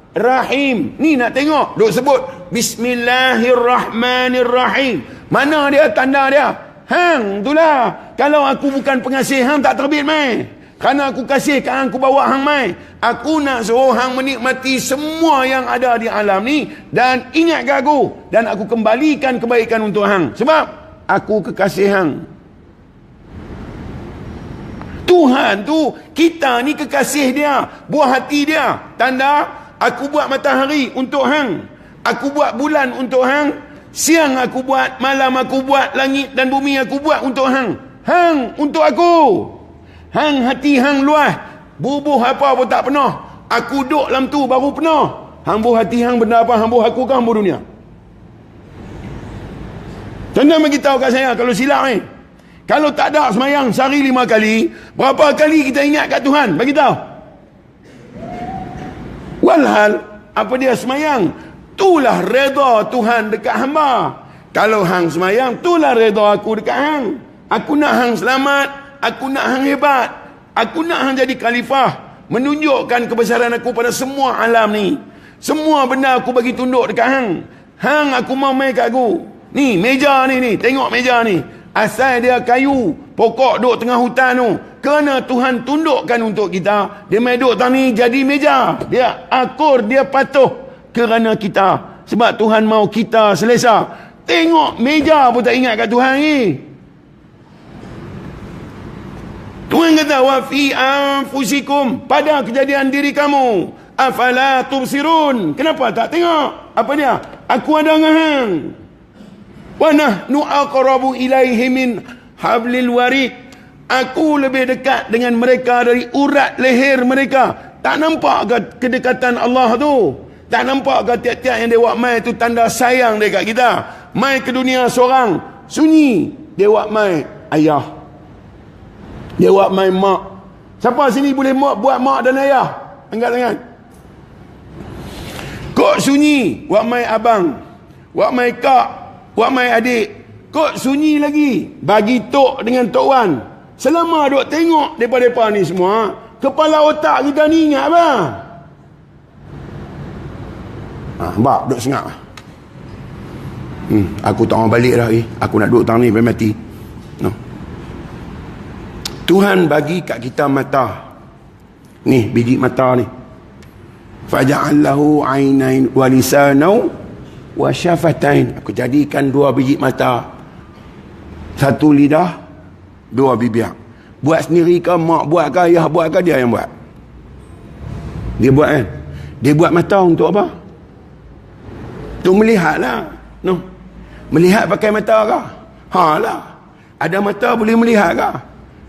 Rahim. Ni nak tengok, duk sebut Bismillahirrahmanirrahim. Mana dia tanda dia? Hang itulah. Kalau aku bukan pengasih hang tak terbit mai. Kerana aku kasih ke hang, aku bawa hang mai. Aku nak suruh hang menikmati semua yang ada di alam ni dan ingat ke aku, dan aku kembalikan kebaikan untuk hang sebab aku kekasih hang. Tuhan tu, kita ni kekasih dia, buah hati dia. Tanda, aku buat matahari untuk hang, aku buat bulan untuk hang, siang aku buat, malam aku buat, langit dan bumi aku buat untuk hang. Hang untuk aku. Hang hati hang luas, bubuh apa pun tak penuh, aku duduk dalam tu baru penuh. Hang buh hati hang benda apa? Hang buh aku ke hang buh dunia? Tuan-tuan beritahu kat saya kalau silap ni. Kalau tak ada semayang sehari 5 kali, berapa kali kita ingat kat Tuhan? Bagi tahu. Walhal apa dia semayang? Itulah redha Tuhan dekat hamba. Kalau hang semayang, itulah redha aku dekat hang. Aku nak hang selamat, aku nak hang hebat, aku nak hang jadi khalifah, menunjukkan kebesaran aku pada semua alam ni. Semua benda aku bagi tunduk dekat hang. Hang aku mau main kat aku. Ni meja ni, tengok meja ni. Asal dia kayu, pokok duk tengah hutan tu. Kerana Tuhan tundukkan untuk kita, dia main duk tang ni jadi meja. Dia akur, dia patuh kerana kita. Sebab Tuhan mau kita selesa. Tengok meja pun tak ingat kat Tuhan ni. Tuhan kata, wa fi anfusikum, pada kejadian diri kamu, afala tubsirun, kenapa tak tengok? Apa dia? Aku ada dengan hang. Wa nahnu aqrabu ilaihi min hablil warid, aku lebih dekat dengan mereka dari urat leher mereka. Tak nampak ke kedekatan Allah tu? Tak nampak ke tiap-tiap yang dia buat mai tu tanda sayang dia kat kita? Mai ke dunia seorang, sunyi, dia buat mai ayah, dia buat mai mak. Siapa sini boleh buat mak dan ayah? Angkat tangan. Kok sunyi, buat mai abang, buat mai kak, buat mai adik. Kok sunyi lagi, bagi tok dengan tok wan. Selama duk tengok depa-depa ni semua, kepala otak kita ni ingat apa? Nampak duk sengak. Aku tak mau balik dah. Aku nak duduk tang ni sampai mati. No. Tuhan bagi kat kita mata. Ni biji mata ni. Faja'allahu ainain wa lisanau wa syafatain. Aku jadikan dua biji mata. Satu lidah, dua bibir. Buat sendiri ke, mak buat ke, ayah buat ke, dia yang buat? Dia buat kan? Dia buat mata untuk apa? Untuk melihat lah. No. Melihat pakai mata ke? Ha lah. Ada mata boleh melihat ke?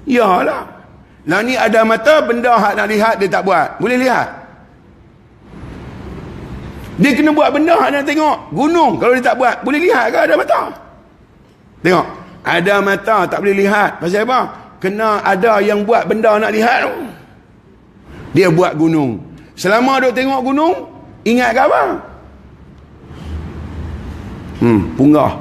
Ya lah. Lah ni ada mata, benda hak nak lihat dia tak buat. Boleh lihat? Dia kena buat benda hak nak tengok. Gunung kalau dia tak buat, boleh lihat ke ada mata? Tengok. Ada mata tak boleh lihat. Pasal apa? Kena ada yang buat benda nak lihat tu. Dia buat gunung. Selama duk tengok gunung, ingat ke apa? Punggah.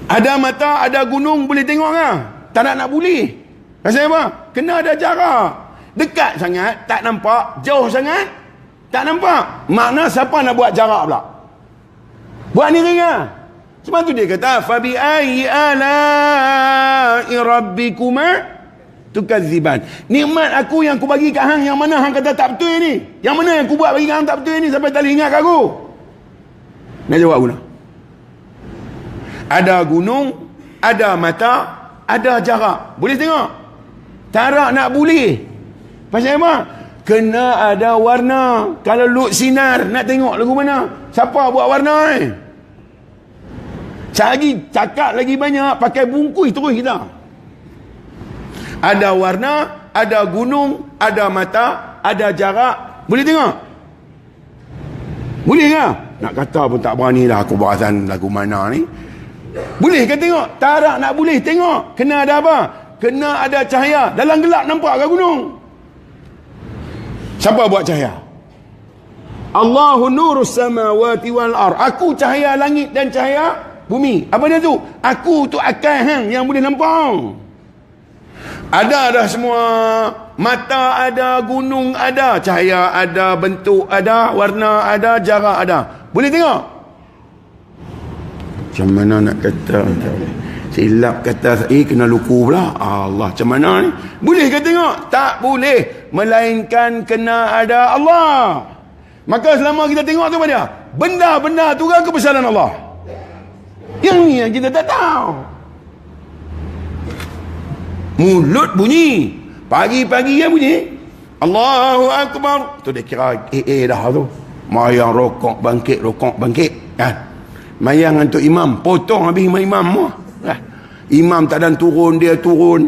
Ada mata, ada gunung, boleh tengok ke? Tak nak boleh. Pasal apa? Kena ada jarak. Dekat sangat, tak nampak. Jauh sangat, tak nampak. Makna siapa nak buat jarak pula? Buat ni ringan. Sebab tu dia kata, fabi ayyi ala'i rabbikuma tukadziban. Nikmat aku yang aku bagi kat hang, yang mana hang kata tak betul ni? Yang mana yang aku buat bagi hang tak betul ni sampai tak boleh ingat kat aku? Nak jawab guna. Ada gunung, ada mata, ada jarak. Boleh tengok? Tarak nak boleh. Pasal apa? Kena ada warna. Kalau lut sinar, nak tengok lagu mana? Siapa buat warna ni? Cakap lagi banyak, pakai bungkus terus kita. Ada warna, ada gunung, ada mata, ada jarak. Boleh tengok? Boleh ke? Nak kata pun tak berani lah aku bahasan lagu mana ni. Boleh ke tengok? Tarak nak boleh tengok. Kena ada apa? Kena ada cahaya. Dalam gelap nampak ke gunung? Siapa buat cahaya? Allahu nurus samawati wal ar. Aku cahaya langit dan cahaya bumi. Apa dia tu? Aku tu akal hang yang boleh nampak. Ada dah semua. Mata ada, gunung ada, cahaya ada, bentuk ada, warna ada, jarak ada. Boleh tengok? Macam mana nak kata? Silap kata, kena luku pula. Allah, macam mana ni? Boleh ke tengok? Tak boleh. Melainkan kena ada Allah. Maka selama kita tengok tu apa dia? Benda-benda tu kan kebesaran Allah. Yang ni yang kita tak tahu. Mulut bunyi. Pagi-pagi ya bunyi. Allahu Akbar. Tu dia kira dah tu. Mayang rokok bangkit kan. Mayang untuk imam, potong habis imam semua. Imam tak ada turun, dia turun.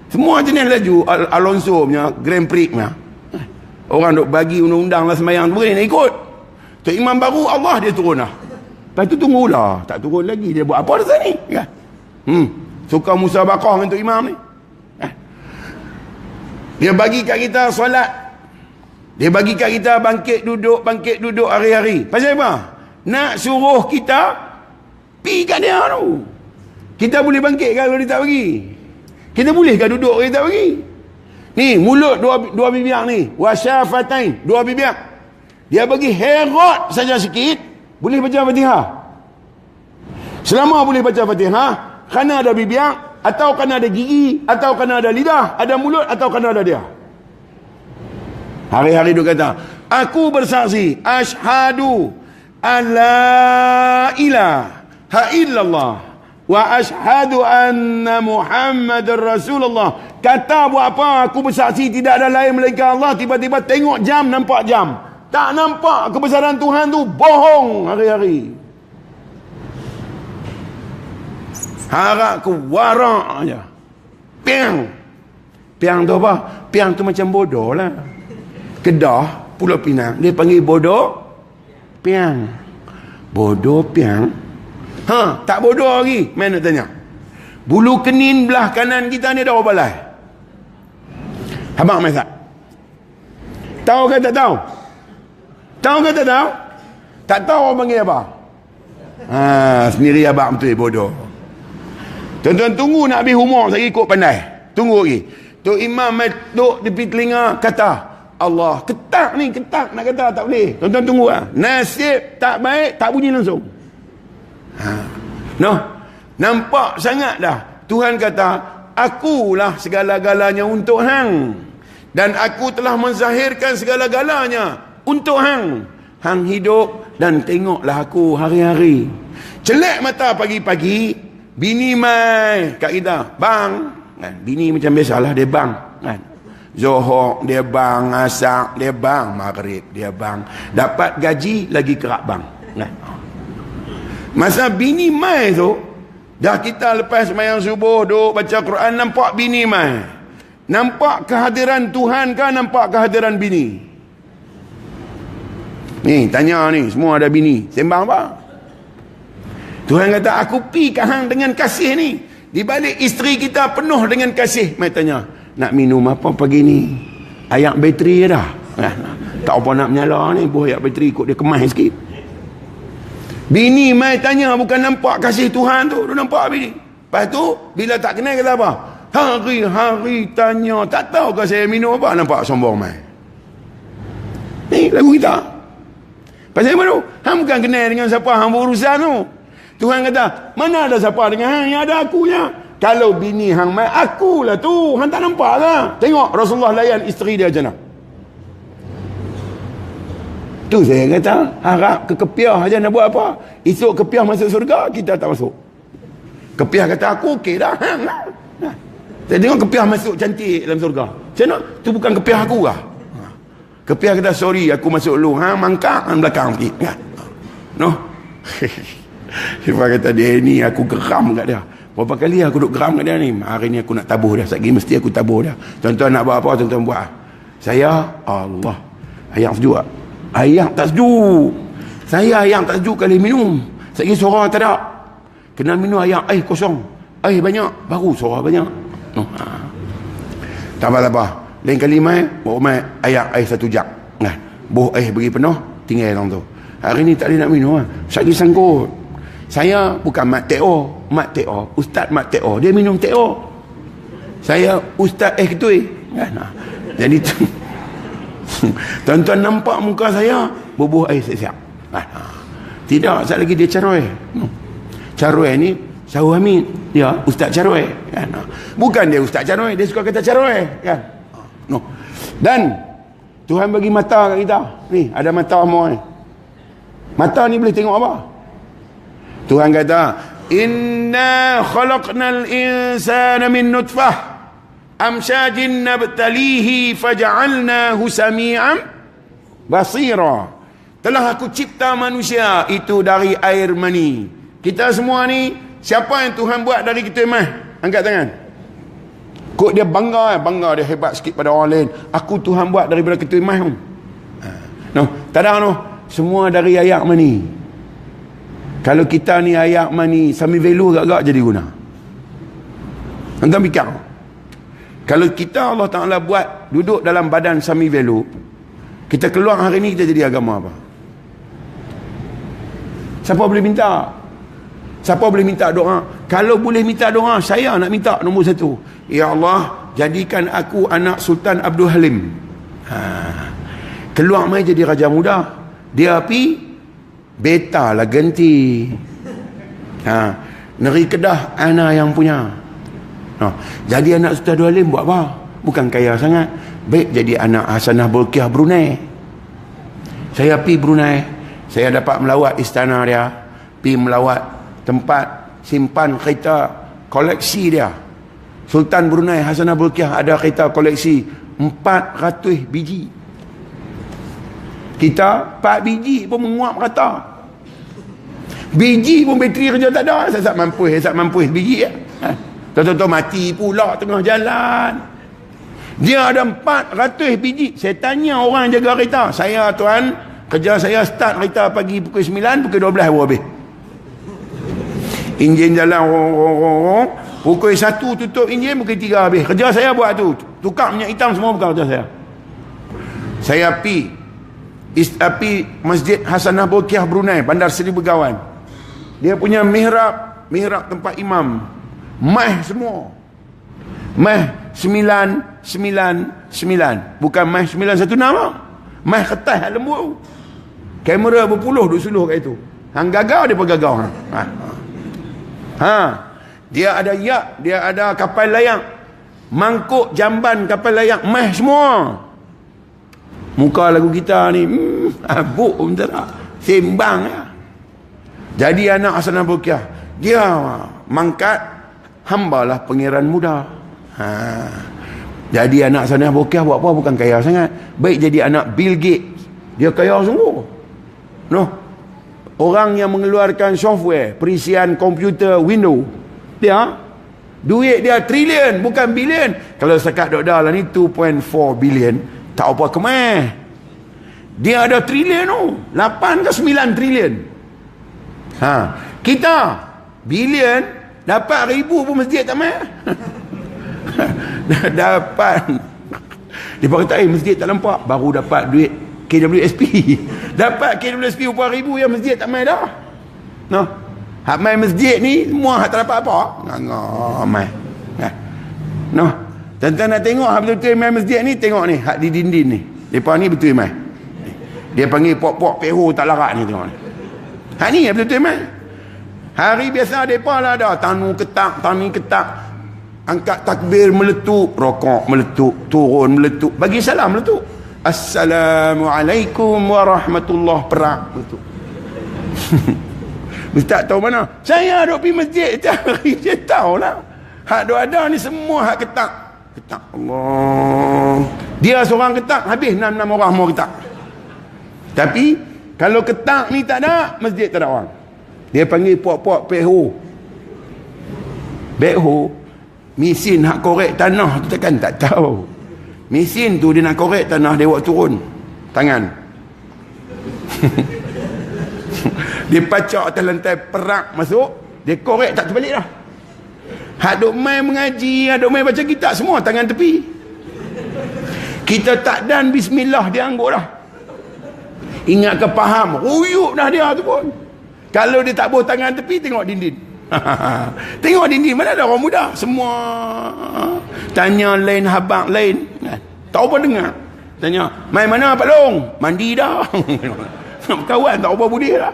Semua jenis laju Alonso punya Grand Prix punya. Orang duk bagi undang-undang lah semayang tu, boleh nak ikut. Tu imam baru Allah dia turun lah. Lepas tu tunggulah, tak turun lagi dia buat apa dah ni kan. Suka musabaqah untuk imam ni. Dia bagi kat kita solat. Dia bagi kat kita bangkit duduk hari-hari. Pasal apa? Nak suruh kita pergi kat dia tu. Kita boleh bangkit kalau dia tak bagi? Kita boleh ke duduk kalau dia tak bagi? Ni mulut dua bibir ni, wasyafatain, dua bibir. Dia bagi herot saja sikit, boleh baca Fatihah. Selama boleh baca Fatihah, kerana ada bibir, atau kerana ada gigi, atau kerana ada lidah, ada mulut, atau kerana ada dia. Hari-hari dia kata, aku bersaksi, asyhadu alla ilaha illallah wa asyhadu anna Muhammadar Rasulullah. Kata buat apa? Aku bersaksi tidak ada lain melainkan Allah. Tiba-tiba tengok jam, nampak jam. Tak nampak kebesaran Tuhan tu, bohong hari-hari. Harap ke warak aja. Piang. Piang tu apa? Piang tu macam bodoh lah. Kedah, Pulau Pinang, dia panggil bodoh piang. Bodoh piang. Tak bodoh lagi. Mana nak tanya? Bulu kenin belah kanan kita ni dah berapa balai? Abang Masak. Tahu ke tak tahu? Tahu ke tak tahu? Tak tahu orang panggil apa? Sendiri abang betul bodoh. Tuan-tuan tunggu nak habis umur saya ikut pandai. Tunggu lagi. Tok Imam duduk tepi telinga kata, Allah, ketak ni, ketak nak kata tak boleh. Tuan-tuan tunggu lah. Nasib tak baik, tak bunyi langsung. Nampak sangat dah. Tuhan kata, akulah segala-galanya untuk hang. Dan aku telah menzahirkan segala-galanya untuk hang. Hang hidup dan tengoklah aku hari-hari. Celak mata pagi-pagi, bini mai kat kita, bang. Bini macam biasalah, dia bang. Zohor dia bang, asak dia bang, maghrib dia bang. Dapat gaji lagi kerak bang. Masa bini mai tu, dah kita lepas sembahyang subuh duk baca Quran, nampak bini mai. Nampak kehadiran Tuhan kan, nampak kehadiran bini. Ni tanya ni, semua ada bini, sembang apa? Tuhan kata, aku pi ke hang dengan kasih ni. Di balik isteri kita penuh dengan kasih. Mai tanya, nak minum apa pagi ni? Ayak bateri dah. Tak apa nak menyala ni, buah ayak bateri ikut dia kemas sikit. Bini mai tanya, bukan nampak kasih Tuhan tu, dia nampak bini. Lepas tu bila tak kenal kata apa? Hari-hari tanya, tak tahu ke saya minum apa? Nampak sombong mai. Ni lagu kita. Pasal apa tu? Hang bukan kenal dengan siapa hang berurusan tu. Tuhan kata, mana ada siapa dengan hang, yang ada akunya. Kalau bini hang mai, akulah tu. Hang tak nampak lah. Tengok Rasulullah layan isteri dia macam mana. Tu saya kata, harap ke kepiah aja nak buat apa. Esok kepiah masuk surga, kita tak masuk. Kepiah kata aku okey dah. Hang lah. Saya tengok kepiah masuk cantik dalam surga. Saya nak, tu bukan kepiah aku lah. Kepiah kata, sorry aku masuk dulu. Hang mangkak, hang belakang sikit. No. Dia kata, dia ni aku geram kat dia. Berapa kali aku duk geram kat dia ni. Hari ni aku nak tabuh dia. Sekali mesti aku tabuh dia. Tuan-tuan nak buat apa, tuan-tuan buat. Saya, Allah. Ayam sejuk tak? Ayam tak sejuk. Saya ayam tak sejuk kali minum. Sekali suara tak ada. Kena minum ayam air kosong. Air banyak. Baru suara banyak. Tak apa-apa. Lain kali mai, bawa mai ayam air 1 jam. Buh air beri penuh, tinggal dalam tu. Hari ni tak boleh nak minum lah. Sekali sangkut. Saya bukan Mat Teo. Mat Teo, Ustaz Mat Teo. Dia minum Teo. Saya Ustaz Ketui. Jadi tu tuan-tuan nampak muka saya bubuh air siap-siap. Tidak, sekali lagi dia caroy. Caroy ni Syahul Hamid. Dia Ustaz caroy. Bukan dia Ustaz caroy, dia suka kata caroy kan. No. Dan Tuhan bagi mata kat kita. Ni ada mata semua ni. Mata ni boleh tengok apa? Tuhan kata, inna khalaqnal insana min nutfah amsyajin nabtalihi faja'alnahu sami'an basira. Telah aku cipta manusia itu dari air mani. Kita semua ni, siapa yang Tuhan buat dari kita mah? Angkat tangan. Kok dia bangga dia hebat sikit pada orang lain. Aku Tuhan buat daripada kita mah. No, tak ada no. Semua dari air mani. Kalau kita ni air mani sami velu agak-agak jadi guna. Anda fikir. Kalau kita Allah Ta'ala buat duduk dalam badan sami velu, kita keluar hari ni kita jadi agama apa? Siapa boleh minta? Siapa boleh minta doa? Kalau boleh minta doa, saya nak minta nombor 1. Ya Allah, jadikan aku anak Sultan Abdul Halim. Keluar mai jadi raja muda. Dia pi beta lah ganti. Negeri Kedah ana yang punya. Jadi anak Ustaz Abdul Halim buat apa? Bukan kaya sangat. Baik jadi anak Hasanah Bolkiah Brunei. Saya pi Brunei, saya dapat melawat istana dia, pi melawat tempat simpan kereta koleksi dia. Sultan Brunei Hasanah Bolkiah ada kereta koleksi 400 biji. Kita 4 biji pun menguap kereta. Biji pun bateri kerja tak ada. Sesat mampus biji ya. Tahu-tahu mati pula tengah jalan. Dia ada 400 biji. Saya tanya orang jaga kereta. Saya tuan, kerja saya start kereta pagi pukul 9, pukul 12 baru habis. Enjin jalan pukul 1 tutup enjin, pukul 3 habis. Kerja saya buat tu. Tukar minyak hitam semua bukan kerja saya. Saya pi Masjid Hasanah Bolkiah Brunei, Bandar Seri Begawan. Dia punya mihrab tempat imam. Mah semua. Mah 999. Bukan mah 916. Mah kertas lembut. Kamera berpuluh duk suluh kat itu. Hang gagau dia pun gagau. Dia ada yak, dia ada kapal layang. Mangkuk jamban kapal layang, mah semua. Muka lagu kita ni abuk bentar. Sembang ya. Jadi anak Hasanah Bolkiah, dia mangkat hambalah pangeran muda. Jadi anak Hasanah Bolkiah buat apa? Bukan kaya sangat. Baik jadi anak Bill Gates, dia kaya sungguh. Orang yang mengeluarkan software perisian komputer Windows, dia duit dia trilion bukan bilion. Kalau sekat dok dah lah ni 2.4 bilion, tak apa kemah. Dia ada trilion tu, 8 ke 9 trilion. Kita bilion dapat 1000 pun masjid tak mah. Dapat dia kata masjid tak nampak, baru dapat duit KWSP. Dapat KWSP upah 1000 yang masjid tak main dah. Hak main masjid ni semua hak tak dapat apa. Main. Tuan-tuan nak tengok hak betul-betul main masjid ni, tengok ni hak di dinding ni. Depa ni betul main. Dia panggil pok-pok peho tak larat ni, tengok ni. Hak ni betul-betul main. Hari biasa depa lah ada tanu ketak, tani ketak. Angkat takbir meletup, rokok meletup, turun meletup, bagi salam meletup. Assalamualaikum warahmatullahi perak meletup. Ustaz tahu mana? Saya duk pergi masjid cari, dia tahu lah. Hak duk ada ni semua hak ketak. Ketak Allah. Dia seorang ketak, habis 6 orang mau ketak. Tapi kalau ketak ni tak ada, masjid tak ada orang. Dia panggil puak-puak peho. Beho, mesin hak korek tanah tu takkan tak tahu. Mesin tu dia nak korek tanah, dia buat turun tangan. Dia pacak atas lantai perak masuk, dia korek tak terbalik dah. Hak duk main mengaji, hak duk main baca kitab, semua tangan tepi. Kita tak dan bismillah dia angguk dah. Ingat ke faham, ruyuk dah dia tu pun. Kalau dia tak boleh tangan tepi, tengok dinding. Tengok dinding, mana ada orang muda. Semua tanya lain, habang lain. Tak apa dengar. Tanya, main mana Pak Long? Mandi dah. Kawan tak apa budi dah.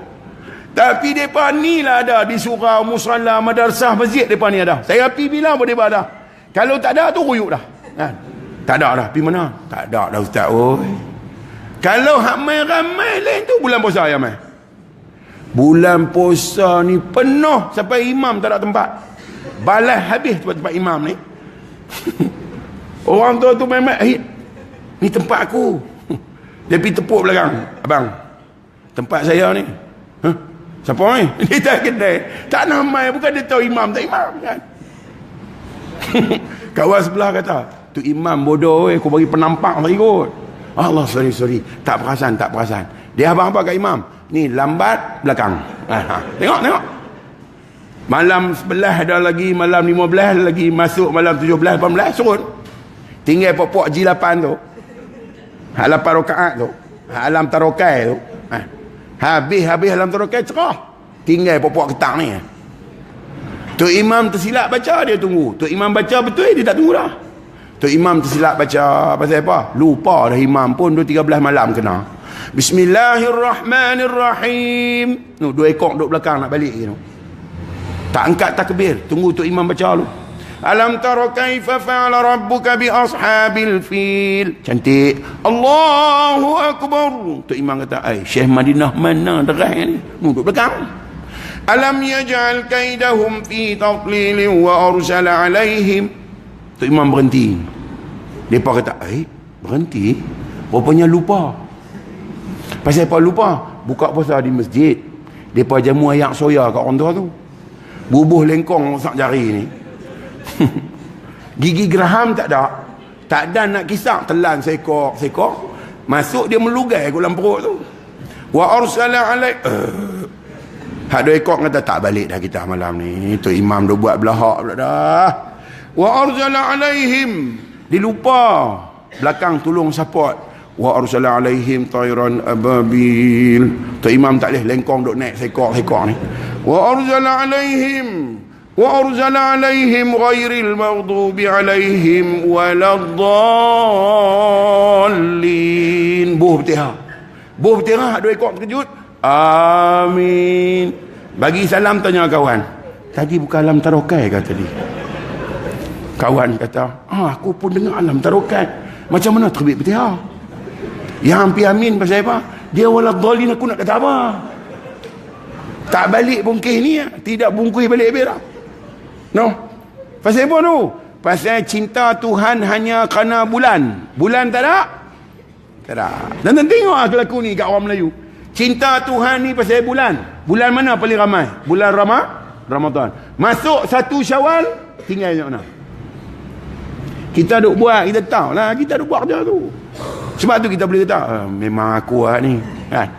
Tapi mereka ni lah ada di surau, musalla, madrasah, masjid, mereka ni ada. Saya pergi bilang pun mereka ada. Kalau tak ada tu ruyuk dah. Tak ada dah. Pergi mana? Tak ada dah Ustaz. Kalau hak main ramai lain tu bulan puasa ya main. Bulan puasa ni penuh sampai imam tak ada tempat. Balas habis tempat-tempat imam ni. Orang tua tu main-main, ni tempat aku. Dia pergi tepuk belakang. Abang, tempat saya ni. Siapa ni? Dia tak kedai. Tak namai, bukan dia tahu imam, tak imam kan. Kawan sebelah kata, tu imam bodoh, kau bagi penampak lagi kot. Allah, sorry. Tak perasan. Dia abang apa kat imam? Ni lambat belakang. Tengok. Malam 11 ada lagi, malam 15 lagi, masuk malam 17, 18 surut. Tinggal pokok J8 tu. Hak 8 rakaat tu. Hak alam tarokai tu. Habis alam tarokai cerah. Tinggal pokok ketak ni. Tu imam tersilap baca, dia tunggu. Tu imam baca betul, dia tak tunggu dah. Tok Imam tersilap baca pasal apa? Lupa dah imam pun 13 malam kena. Bismillahirrahmanirrahim. 2 ekor duduk belakang nak balik gitu. Tak angkat takbir, tunggu Tok Imam baca dulu. Alam tara kaifa fa'ala rabbuka bi ashabil fil. Cantik. Allahu akbar. Tok Imam kata, Syekh Madinah mana derah ni? Duduk belakang. Alam yaj'al kaidahum fi tadlil wa arsala alaihim. Tok Imam berhenti. Depa kata, berhenti? Rupanya lupa. Pasal apa lupa? Buka puasa di masjid. Depa jamu ayak soya kat orang tua tu. Bubuh lengkong sak jari ni. Gigi geraham tak ada. Tak ada nak kisah, telan sekor. Masuk dia melugai ke dalam perut tu. Wa arsala alaihim. Hak 2 ekor kata tak balik dah kita malam ni. Tok Imam dah buat belahak pula dah. Wa arsala alaihim. Dilupa. Belakang tolong support. Wa arsala alaihim tayran ababil. Tok Imam tak boleh lengkong duk naik sekor ni. Wa arsala alaihim ghairil maghdubi alaihim waladdallin. Buh bertirah 2 ekor terkejut. Amin. Bagi salam tanya kawan. Tadi bukan alam tarokai kata tadi. Kawan kata, aku pun dengar alam tarokai. Macam mana terbit bertihar? Yang hampir amin pasal apa? Dia waladdallin, aku nak kata apa? Tak balik bungkih ni. Tidak bungkih balik berak. No. Pasal apa tu? Pasal cinta Tuhan hanya kerana bulan. Bulan tak ada? Tak ada. Dan tengok kelaku ni kat orang Melayu. Cinta Tuhan ni pasal bulan. Bulan mana paling ramai? Bulan Ramadan. Masuk 1 Syawal, tinggal macam mana? Kita duk buat, kita tahu lah, kita duk buat kerja tu. Sebab tu kita boleh kata, memang aku ni. Kan?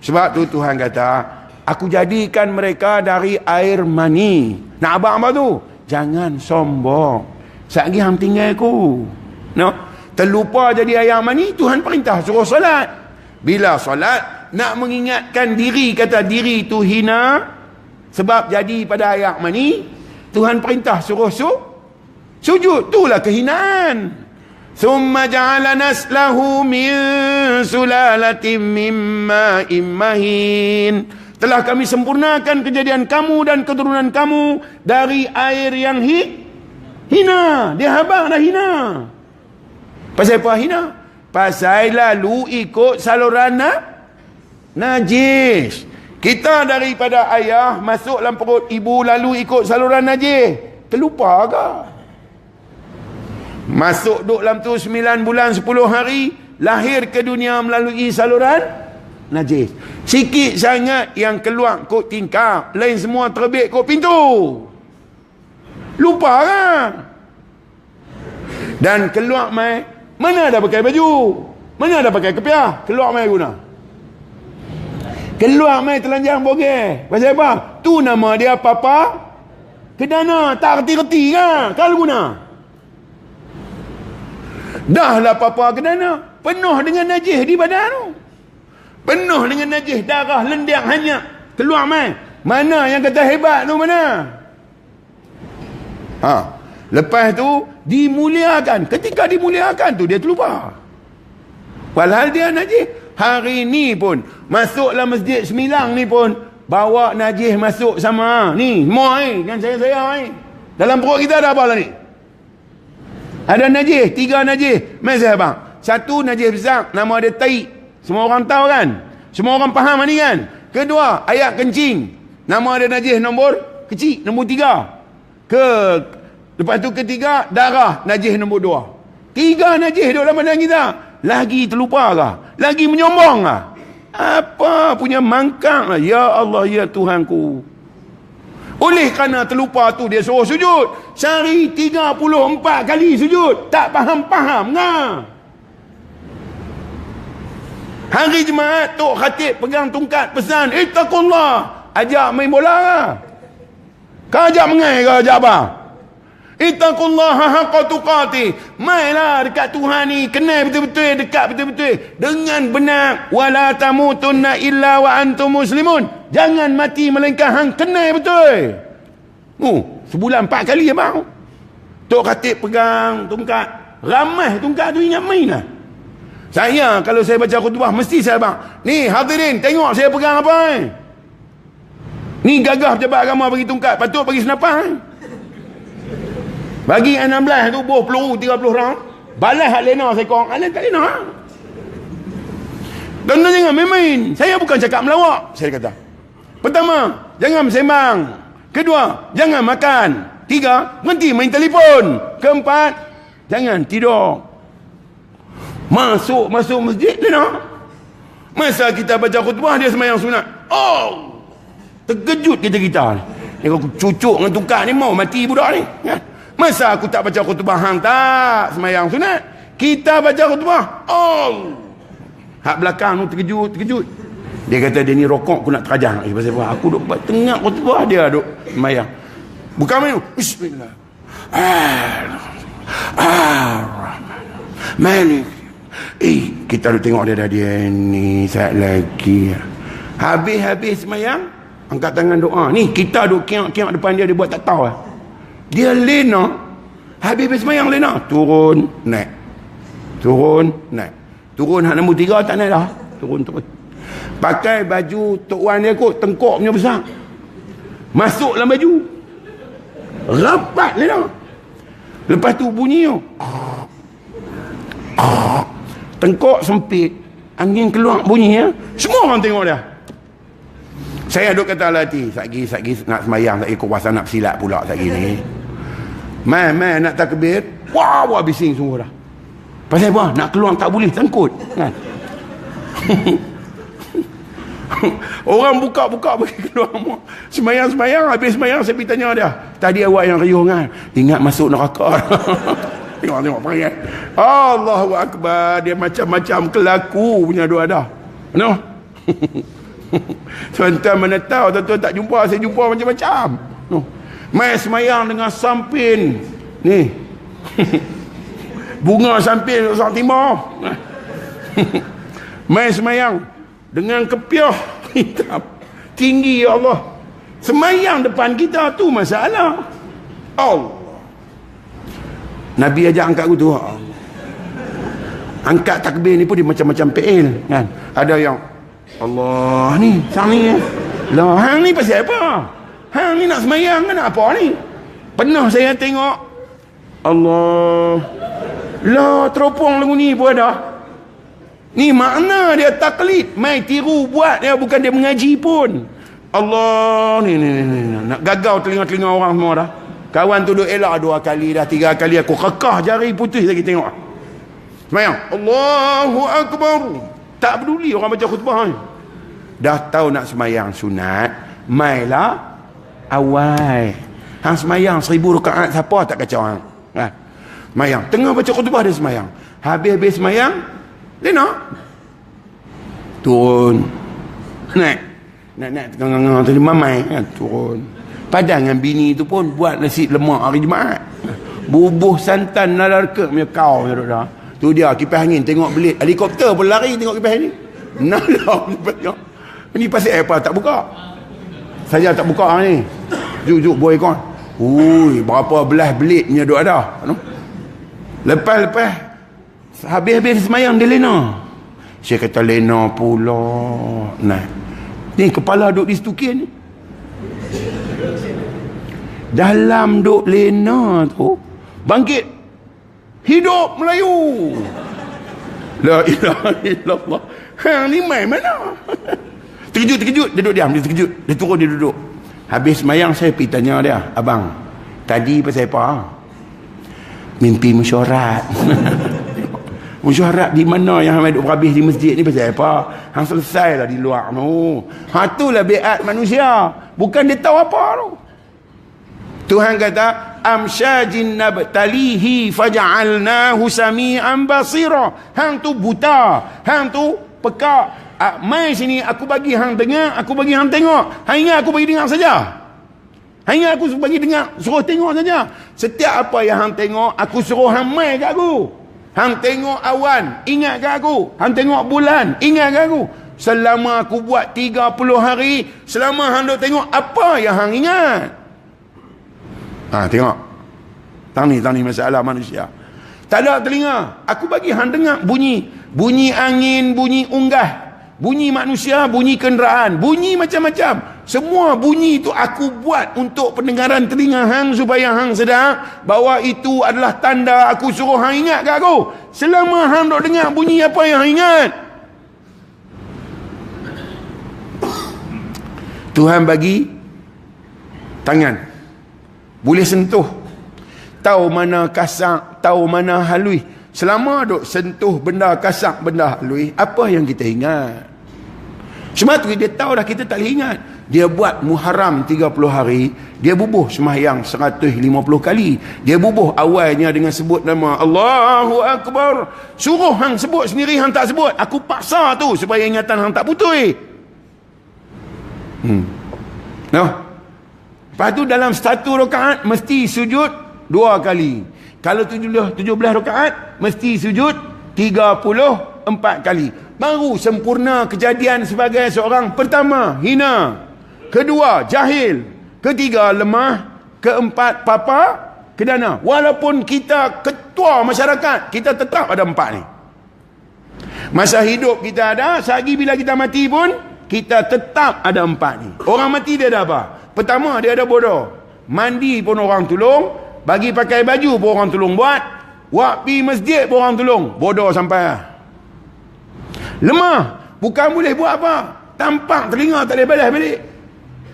Sebab tu Tuhan kata, aku jadikan mereka dari air mani. Nak abang apa tu? Jangan sombong. Satgi hang tinggal aku. No? Terlupa jadi air mani, Tuhan perintah suruh solat. Bila solat, nak mengingatkan diri, kata diri tu hina sebab jadi pada ayak mani, Tuhan perintah suruh sujud. Itulah kehinaan. Thumma ja'ala naslahu min sulalatin mimma immahin. Telah kami sempurnakan kejadian kamu dan keturunan kamu dari air yang hina. Dia habang dah hina. Pasal apa hina? Pasal lalu ikut saluran najis. Kita daripada ayah masuk dalam perut ibu lalu ikut saluran najis. Terlupa ke? Masuk duduk dalam tu 9 bulan 10 hari, lahir ke dunia melalui saluran najis. Sikit sangat yang keluar kot tingkap, lain semua terbit kot pintu. Lupa kan? Dan keluar mai, mana dah pakai baju? Mana dah pakai kepiah? Keluar mai guna. Keluar mai telanjang bogeh. Pasal apa? Tu nama dia papa kedana. Tak reti-reti kan? Kalau guna. Dah lah papa kedana. Penuh dengan najis di badan tu. Penuh dengan najis, darah, lendiang, hanyak. Keluar mai. Mana yang kata hebat tu mana? Lepas tu dimuliakan. Ketika dimuliakan tu dia terlupa. Padahal dia najis. Hari ni pun masuk dalam masjid Semilang ni pun bawa najis masuk sama ni. Semua kan saya dalam perut kita ada apa lah ni? Ada najis, 3 najis. Mai saya bang. Satu najis besar, nama dia tai. Semua orang tahu kan? Semua orang faham ni kan? Kedua, ayak kencing. Nama dia najis nombor kecil, nombor 3. Lepas tu ketiga, darah, najis nombor 2. 3 najis duduk dalam badan kita. Lagi terlupa ke? Lagi menyombong ke? Apa punya mangkang lah. Ya Allah, ya Tuhanku. Oleh kerana terlupa tu dia suruh sujud. Sehari 34 kali sujud. Tak faham-faham kan? Hari Jumaat Tok Khatib pegang tungkat pesan, Ittaqullah. Ajak main bola ke? Kau ajak mengai ke ajak apa? Ittaqullaha haqqa tuqatih. Mailah dekat Tuhan ni, kenal betul-betul, dekat betul-betul dengan benar. Wala tamutunna illa wa antum muslimun. Jangan mati melainkan hang kenal betul. Sebulan 4 kali abang. Tok Khatib pegang tongkat. Ramai tongkat tu ingat main lah. Saya kalau saya baca khutbah mesti saya bang, ni hadirin tengok saya pegang apa ni gagah pejabat agama bagi tongkat, patut bagi senapan bagi 16 tu buah peluru 30 round, balas hak lena saya kong, alah tak lena. Tuan-tuan jangan main-main. Saya bukan cakap melawak. Saya kata, pertama, jangan sembang. Kedua, jangan makan. Tiga, berhenti main telefon. Keempat, jangan tidur. Masuk masjid lena. Masa kita baca khutbah dia sembahyang sunat. Oh, terkejut kita. Ni aku cucuk dengan tukar ni mau mati budak ni. Masa aku tak baca khutbah hang tak sembahyang sunat. Kita baca khutbah. Oh, hak belakang tu terkejut. Dia kata dia ni rokok aku nak terajang. Pasal apa? Aku duduk tengah khutbah dia duduk sembahyang. Buka main. Bismillah. Malik. Kita duduk tengok dia ni saat lagi. Habis sembahyang, angkat tangan doa. Ni kita duduk kiak-kiak depan dia buat tak tahu lah. Dia lena. Habis sembahyang lena. Turun, naik. Turun hak nombor 3 tak naik dah. Turun. Pakai baju Tok Wan dia kot, tengkok punya besar. Masuk dalam baju. Rapat lena. Lepas tu bunyi tu. Tengkok sempit, angin keluar bunyi ya. Semua orang tengok dia. Saya duk kata dalam hati, satgi nak sembahyang, satgi kuasa nak bersilat pula satgi ni. Mai nak takbir, wah bising semua dah. Pasal apa? Nak keluar tak boleh, sangkut kan. Orang buka bagi keluar semua. Sembahyang, habis sembahyang saya pergi tanya dia. Tadi awak yang riuh kan? Ingat masuk neraka. Tengok panggil. Allahu Akbar. Dia macam-macam kelaku punya doa dah. No? Tuan-tuan mana tahu, tuan-tuan tak jumpa, saya jumpa macam-macam. No? Mai semayang dengan sampin. Ni. Bunga sampin orang timur. Mai semayang dengan kepiah hitam. Tinggi ya Allah. Semayang depan kita tu masalah. Allah. Nabi ajak angkat tu. Angkat takbir ni pun dia macam-macam PL kan. Ada yang Allah ni, sang ni. Lah hang ni pasal apa? Hang ni nak semayang kan apa ni? Pernah saya tengok Allah. Lah teropong lagu ni pun ada. Ni makna dia taklid, mai tiru buat dia, bukan dia mengaji pun. Allah ni nak gagau telinga-telinga orang semua dah. Kawan tu duk elak 2 kali dah, 3 kali aku kekah jari putus lagi tengok. Semayang Allahu Akbar. Tak peduli orang baca khutbah ni. Dah tahu nak semayang sunat, mailah awal. Hang semayang 1000 rakaat siapa tak kacau hang. Ha. Semayang, tengah baca khutbah dia semayang. Habis semayang, lena. Turun. Naik tengah-tengah tadi mamai kan, turun. Padang dengan bini tu pun buat nasi lemak hari Jumaat. Bubuh santan nalarka punya kau punya dah. Tu dia kipas angin tengok belit. Helikopter pun lari tengok kipas angin. Nalar ni pasal apa tak buka? Saya tak buka ni. Juk boy kon. Ui, berapa belas belit punya duk ada. Lepas habis semayang dia lena. Saya kata lena pula. Nah. Ni kepala duk di stukin ni. Dalam duk lena tu bangkit hidup Melayu. La ilaha illallah. Hang ni main mana? Terkejut dia duduk diam, dia terkejut, dia turun, dia duduk. Habis semayang saya pergi tanya dia, abang tadi pasal apa? Mimpi mesyuarat. Mesyuarat di mana yang hang duduk berhabis di masjid ni pasal apa? Hang selesailah di luar tu. Itulah biat manusia, bukan dia tahu apa tu. Tuhan kata amsyajin nabtalihi faja'alnahu sami'an basira. Hang tu buta, hang tu pekak. Mai sini aku bagi hang dengar, aku bagi hang tengok. Hang ingat aku bagi dengar saja? Hang ingat aku bagi dengar, suruh tengok saja? Setiap apa yang hang tengok, aku suruh hang mai kat aku. Hang tengok awan, ingat kat aku. Hang tengok bulan, ingat kat aku. Selama aku buat 30 hari, selama hang duk tengok, apa yang hang ingat? Tengok. Tang ni masalah manusia. Tak ada telinga, aku bagi hang dengar bunyi angin, bunyi unggah, bunyi manusia, bunyi kenderaan, bunyi macam-macam. Semua bunyi itu aku buat untuk pendengaran telinga hang supaya hang sedar bahawa itu adalah tanda aku suruh hang ingat kat aku. Selama hang dok dengar bunyi apa yang hang ingat, Tuhan bagi tangan, boleh sentuh, tahu mana kasar, tahu mana halus. Selama duk sentuh benda kasar, benda halus, apa yang kita ingat? Cuma tu dia tahu dah kita tak boleh ingat. Dia buat Muharram 30 hari, dia bubuh sembahyang 150 kali. Dia bubuh awalnya dengan sebut nama Allahu Akbar. Suruh hang sebut sendiri, hang tak sebut. Aku paksa tu supaya ingatan hang tak putus. No. Lepas tu dalam satu rakaat mesti sujud 2 kali. Kalau 17 rakaat mesti sujud 34 kali. Baru sempurna kejadian sebagai seorang. Pertama, hina. Kedua, jahil. Ketiga, lemah. Keempat, papa kedana. Walaupun kita ketua masyarakat, kita tetap ada 4 ni. Masa hidup kita ada, sehari bila kita mati pun kita tetap ada 4 ni. Orang mati dia ada apa? Pertama, dia ada bodoh. Mandi pun orang tolong, bagi pakai baju pun orang tolong buat, wak pi masjid pun orang tolong. Bodoh sampai. Lemah, bukan boleh buat apa, tampak telinga tak boleh balas balik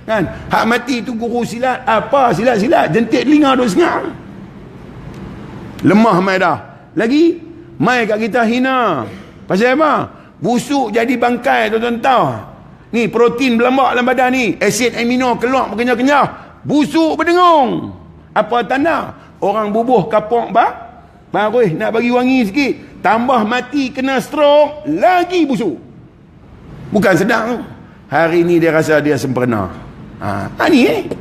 kan. Hak mati tu guru silat, apa silat-silat, jentik telinga duk sengak. Lemah mai dah. Lagi mai kat kita hina. Pasal apa? Busuk jadi bangkai, tuan-tuan tahu. Ni protein berlambak dalam badan ni, asid amino keluar berkenyah-kenyah, busuk berdengung. Apa tanda? Orang bubuh kapok baru nak bagi wangi sikit, tambah mati kena stroke, lagi busuk. Bukan sedang tu. Hari ni dia rasa dia sempurna. Ni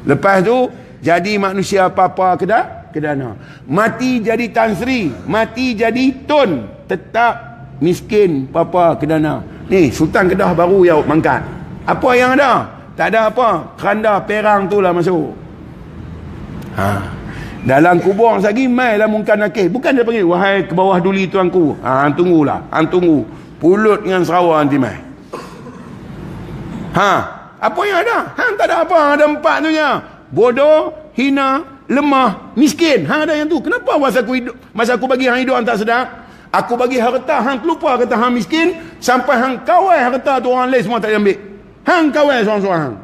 lepas tu jadi manusia apa-apa kedana. Mati jadi Tan Sri, mati jadi Tun, tetap miskin apa-apa kedana. Ni Sultan Kedah baru yang mangkat. Apa yang ada? Tak ada apa. Keranda perang tu lah masuk. Dalam kubur lagi mai lah Mungkar Nakir. Bukan dia panggil, wahai ke bawah duli tuanku. Hang tunggulah, hang tunggu. Pulut dengan Sarawak nanti mai. Apa yang ada? Hang tak ada apa, ada 4 tu nya. Bodoh, hina, lemah, miskin. Hang ada yang tu. Kenapa masa aku bagi hang hidup hang tak sedar? Aku bagi harta, hang lupa kata hang miskin, sampai hang kawal harta tu orang lain semua tak ambil. Hang kawal seorang-seorang hang.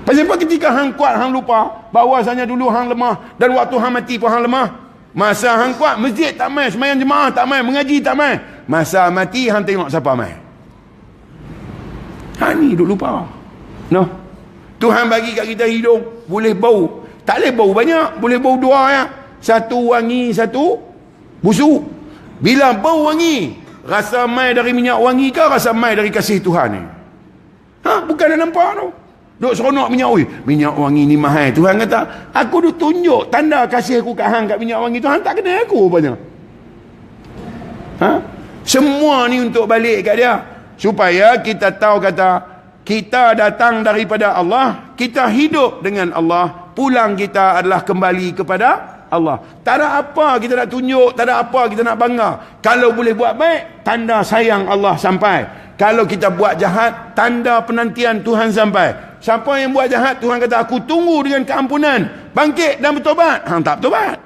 Pasal apa ketika hang kuat, hang lupa bahawasanya dulu hang lemah, dan waktu hang mati pun hang lemah. Masa hang kuat, masjid tak main, sembahyang jemaah tak main, mengaji tak main. Masa mati, hang tengok siapa main. Ni duk lupa. No. Tuhan bagi kat kita hidung, boleh bau. Tak boleh bau banyak, boleh bau 2 ya. Satu wangi, satu busuk. Bila bau wangi, rasa mai dari minyak wangi ke rasa mai dari kasih Tuhan ni? Bukan dah nampak tu. Duk seronok minyak wangi ni mahal. Tuhan kata, aku duk tunjuk tanda kasih aku kat hang kat minyak wangi tu. Hang tak kenal aku rupanya. Semua ni untuk balik kat dia, supaya kita tahu kata kita datang daripada Allah, kita hidup dengan Allah, pulang kita adalah kembali kepada Allah. Tak ada apa kita nak tunjuk, tak ada apa kita nak bangga. Kalau boleh buat baik, tanda sayang Allah sampai. Kalau kita buat jahat, tanda penantian Tuhan sampai. Siapa yang buat jahat, Tuhan kata, aku tunggu dengan keampunan, bangkit dan bertobat. Hang tak bertobat.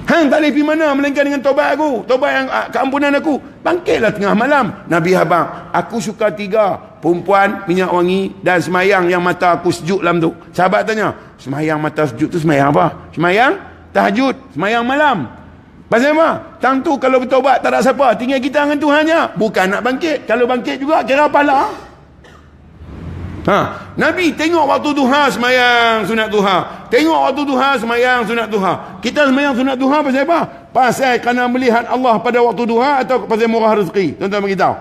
Hang tak boleh pergi mana melainkan dengan tobat aku, tobat yang keampunan aku. Bangkitlah tengah malam. Nabi habang, aku suka 3, perempuan, minyak wangi dan semayang yang mata aku sejuk dalam tu. Sahabat tanya, semayang mata sejuk tu semayang apa? Semayang tahajud, semayang malam. Pasal apa? Tang tu kalau bertobat tak ada siapa, tinggal kita dengan Tuhan je. Bukan nak bangkit. Kalau bangkit juga kira pahala. Nabi tengok waktu duha semayang sunat duha, tengok waktu duha semayang sunat duha. Kita semayang sunat duha pasal apa? Pasal kerana melihat Allah pada waktu duha, atau pasal murah rezeki? Tuan-tuan beritahu.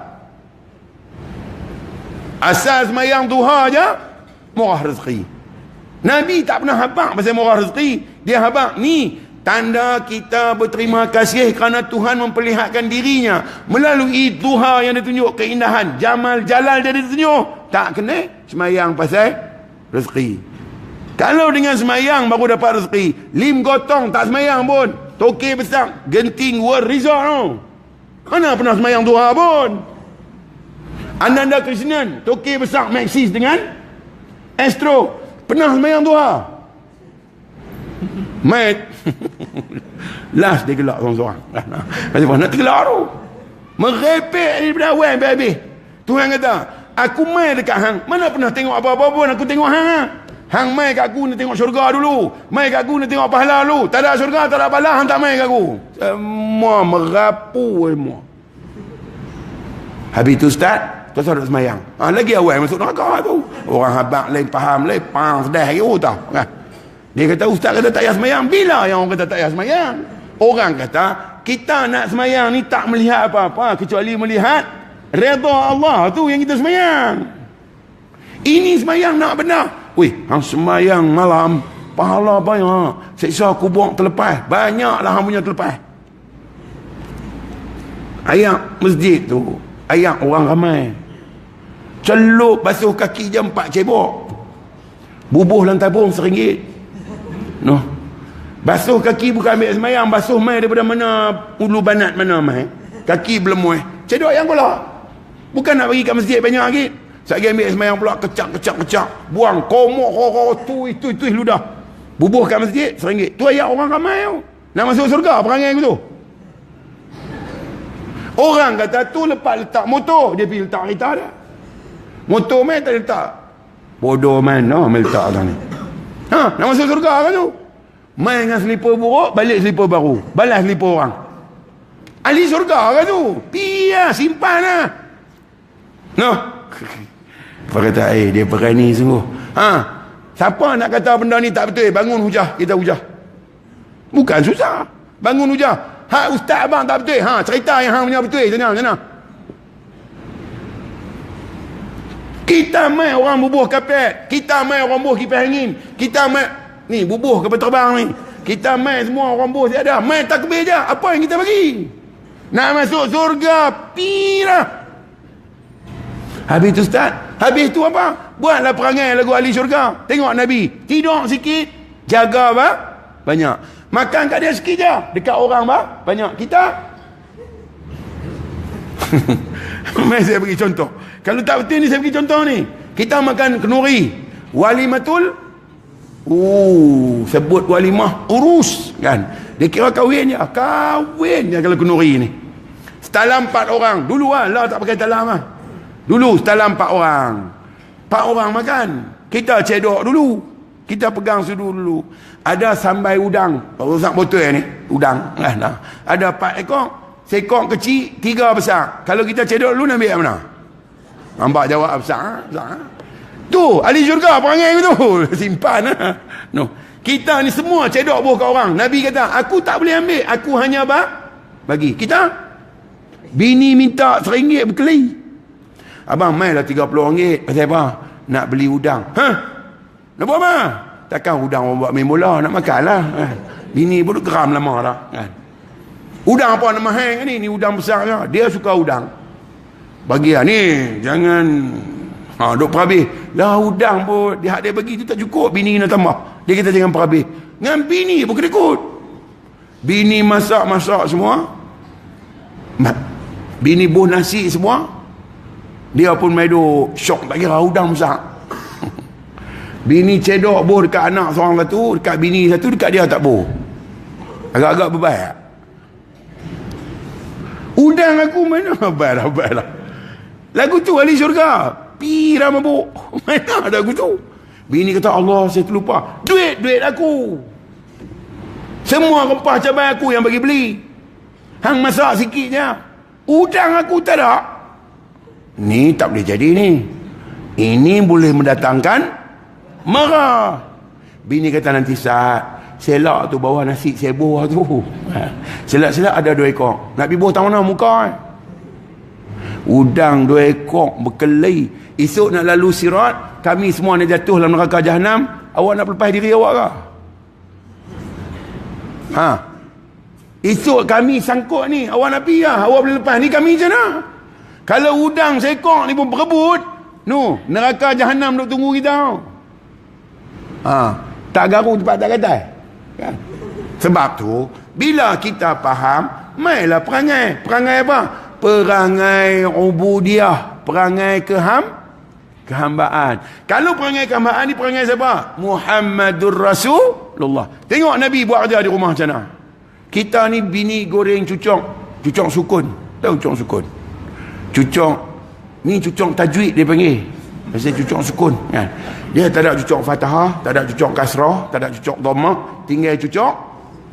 Asal semayang duha je murah rezeki. Nabi tak pernah habaq pasal murah rezeki. Dia habaq ni tanda kita berterima kasih kerana Tuhan memperlihatkan dirinya melalui duha yang ditunjuk, keindahan, jamal, jalal dia ditunjuk. Tak kena semayang pasal rezeki. Kalau dengan semayang baru dapat rezeki. Lim gotong tak semayang pun. Toke besar. Genting world resort tau. Mana pernah semayang duha pun. Ananda Krishnan. Toke besar Maxis dengan Astro. Pernah semayang duha. Mate. Last dia gelak seorang-seorang. Kenapa nak tergelak tu? Merepek daripada awal sampai habis. Tuhan kata, aku mai dekat hang. Mana pernah tengok apa-apa pun aku tengok hang lah. Hang mai kat aku nak tengok syurga dulu. Mai kat aku nak tengok pahala dulu. Tak ada syurga, tak ada pahala, hang tak mai kat aku. Semua merapu semua. Habis tu Ustaz, tu nak semayang. Lagi awal masuk neraka tu. Orang habaq lain faham lain, pang sedih lagi tau. Dia kata Ustaz kata tak payah semayang. Bila yang orang kata tak payah semayang? Orang kata kita nak semayang ni tak melihat apa-apa kecuali melihat redha Allah tu yang kita semayang. Ini semayang nak benar. Weh, hang semayang malam pahala banyak. Siksa kubur terlepas. Banyaklah hang punya terlepas. Ayat masjid tu, ayat orang ramai. Celup basuh kaki je 4 cebok. Bubuh dalam tabung RM1. No. Basuh kaki bukan ambil semayang, basuh mai daripada mana ulu banat mana mai. Kaki belum muih. Cedok yang pula. Bukan nak bagi kat masjid banyak lagi. Sekali ambil semayang pula kecak. Buang komok tu ludah. Bubuh kat masjid RM1. Tu ayat orang ramai tu. Nak masuk surga perangai aku tu. Orang kata tu lepas letak motor, dia pergi letak kereta dah. Motor mai tak letak. Bodoh mana letak dah ni. Nak masuk surga kan tu? Main dengan selipar buruk, balik selipar baru. Balas selipar orang. Ahli surga kan tu? Pia, simpan lah. No. Apa kata, dia berani sungguh. Siapa nak kata benda ni tak betul? Bangun hujah, kita hujah. Bukan susah. Bangun hujah. Ustaz abang tak betul. Cerita yang hang punya betul. Sana. Kita main orang bubuh kapet. Kita main orang bubuh kipas angin. Kita main ni bubuh kapal terbang ni. Kita main semua orang bubuh tiada. Main takbir je. Apa yang kita bagi? Nak masuk surga. Pirah. Habis tu Ustaz. Habis tu apa? Buatlah perangai lagu ahli syurga. Tengok Nabi. Tidur sikit. Jaga apa? Banyak. Makan kat dia sikit je. Dekat orang apa? Banyak. Kita mari saya bagi contoh. Kalau tak betul ni saya bagi contoh ni. Kita makan kenuri. Walimatul. Sebut walimah urus kan. Dia kira kahwin je. Kahwin je kalau kenuri ni. Setalam 4 orang. Dulu lah tak pakai talam lah. Dulu setalam 4 orang. 4 orang makan. Kita cedok dulu. Kita pegang sudu dulu. Ada sambai udang. Rosak botol ni. Udang. Ada 4 ekor. Sekok kecil, 3 besar. Kalau kita cedok dulu nak ambil yang mana? Nampak jawab besar. Tu, ahli syurga perangai tu. Simpan lah. No. Kita ni semua cedok buah kat orang. Nabi kata, aku tak boleh ambil. Aku hanya bagi. Kita? Bini minta RM1 berkeli. Abang, mai lah RM30. Pasal apa? Nak beli udang. Nak buat apa? Takkan udang orang buat main bola. Nak makan lah. Bini pun geram lama dah. Udang apa nama hang ni? Ni udang besar ke? Dia suka udang. Bagi lah ni. Jangan duk perhabis. Lah udang pun dia bagi tu tak cukup. Bini nak tambah. Dia kata jangan perhabis. Dengan bini pun kena ikut. Bini masak semua. Bini buh nasi semua. Dia pun main duk syok tak kira udang besar. Bini cedok buh dekat anak seorang satu. Dekat bini satu. Dekat dia tak buh. Agak-agak berbaik. Udang aku mana? Baiklah. Lagu tu ahli syurga. Pirah mabuk. Mana ada lagu tu? Bini kata, Allah saya terlupa. Duit aku. Semua rempah cabai aku yang bagi beli. Hang masak sikit je. Udang aku tak ada. Ni tak boleh jadi ni. Ini boleh mendatangkan marah. Bini kata nanti saat selak tu bawah nasi saya buah tu. Selak-selak ada 2 ekor. Nak pergi buah tak mana muka Udang 2 ekor berkeli. Esok nak lalu sirat, kami semua nak jatuh dalam neraka Jahannam. Awak nak lepas diri awak ke? Esok kami sangkut ni. Awak nak pergi lah. Awak boleh lepas. Ni kami je nak. Kalau udang seekor ni pun berebut, neraka Jahannam duk tunggu kita. Tak garu tempat tak kata kan? Sebab tu bila kita faham, mainlah perangai. Perangai apa? Perangai ubudiyah, perangai kehambaan. Kalau perangai kehambaan ni perangai siapa? Muhammadur Rasulullah. Tengok Nabi buat kerja di rumah macam mana. Kita ni bini goreng cucuk sukun. Tahu cucuk sukun? Cucuk ni cucuk tajwid dia panggil. Pasal cucuk sukun kan. Dia tak ada cucuk fathah, tak ada cucuk kasrah, tak ada cucuk dhammah, tinggal cucuk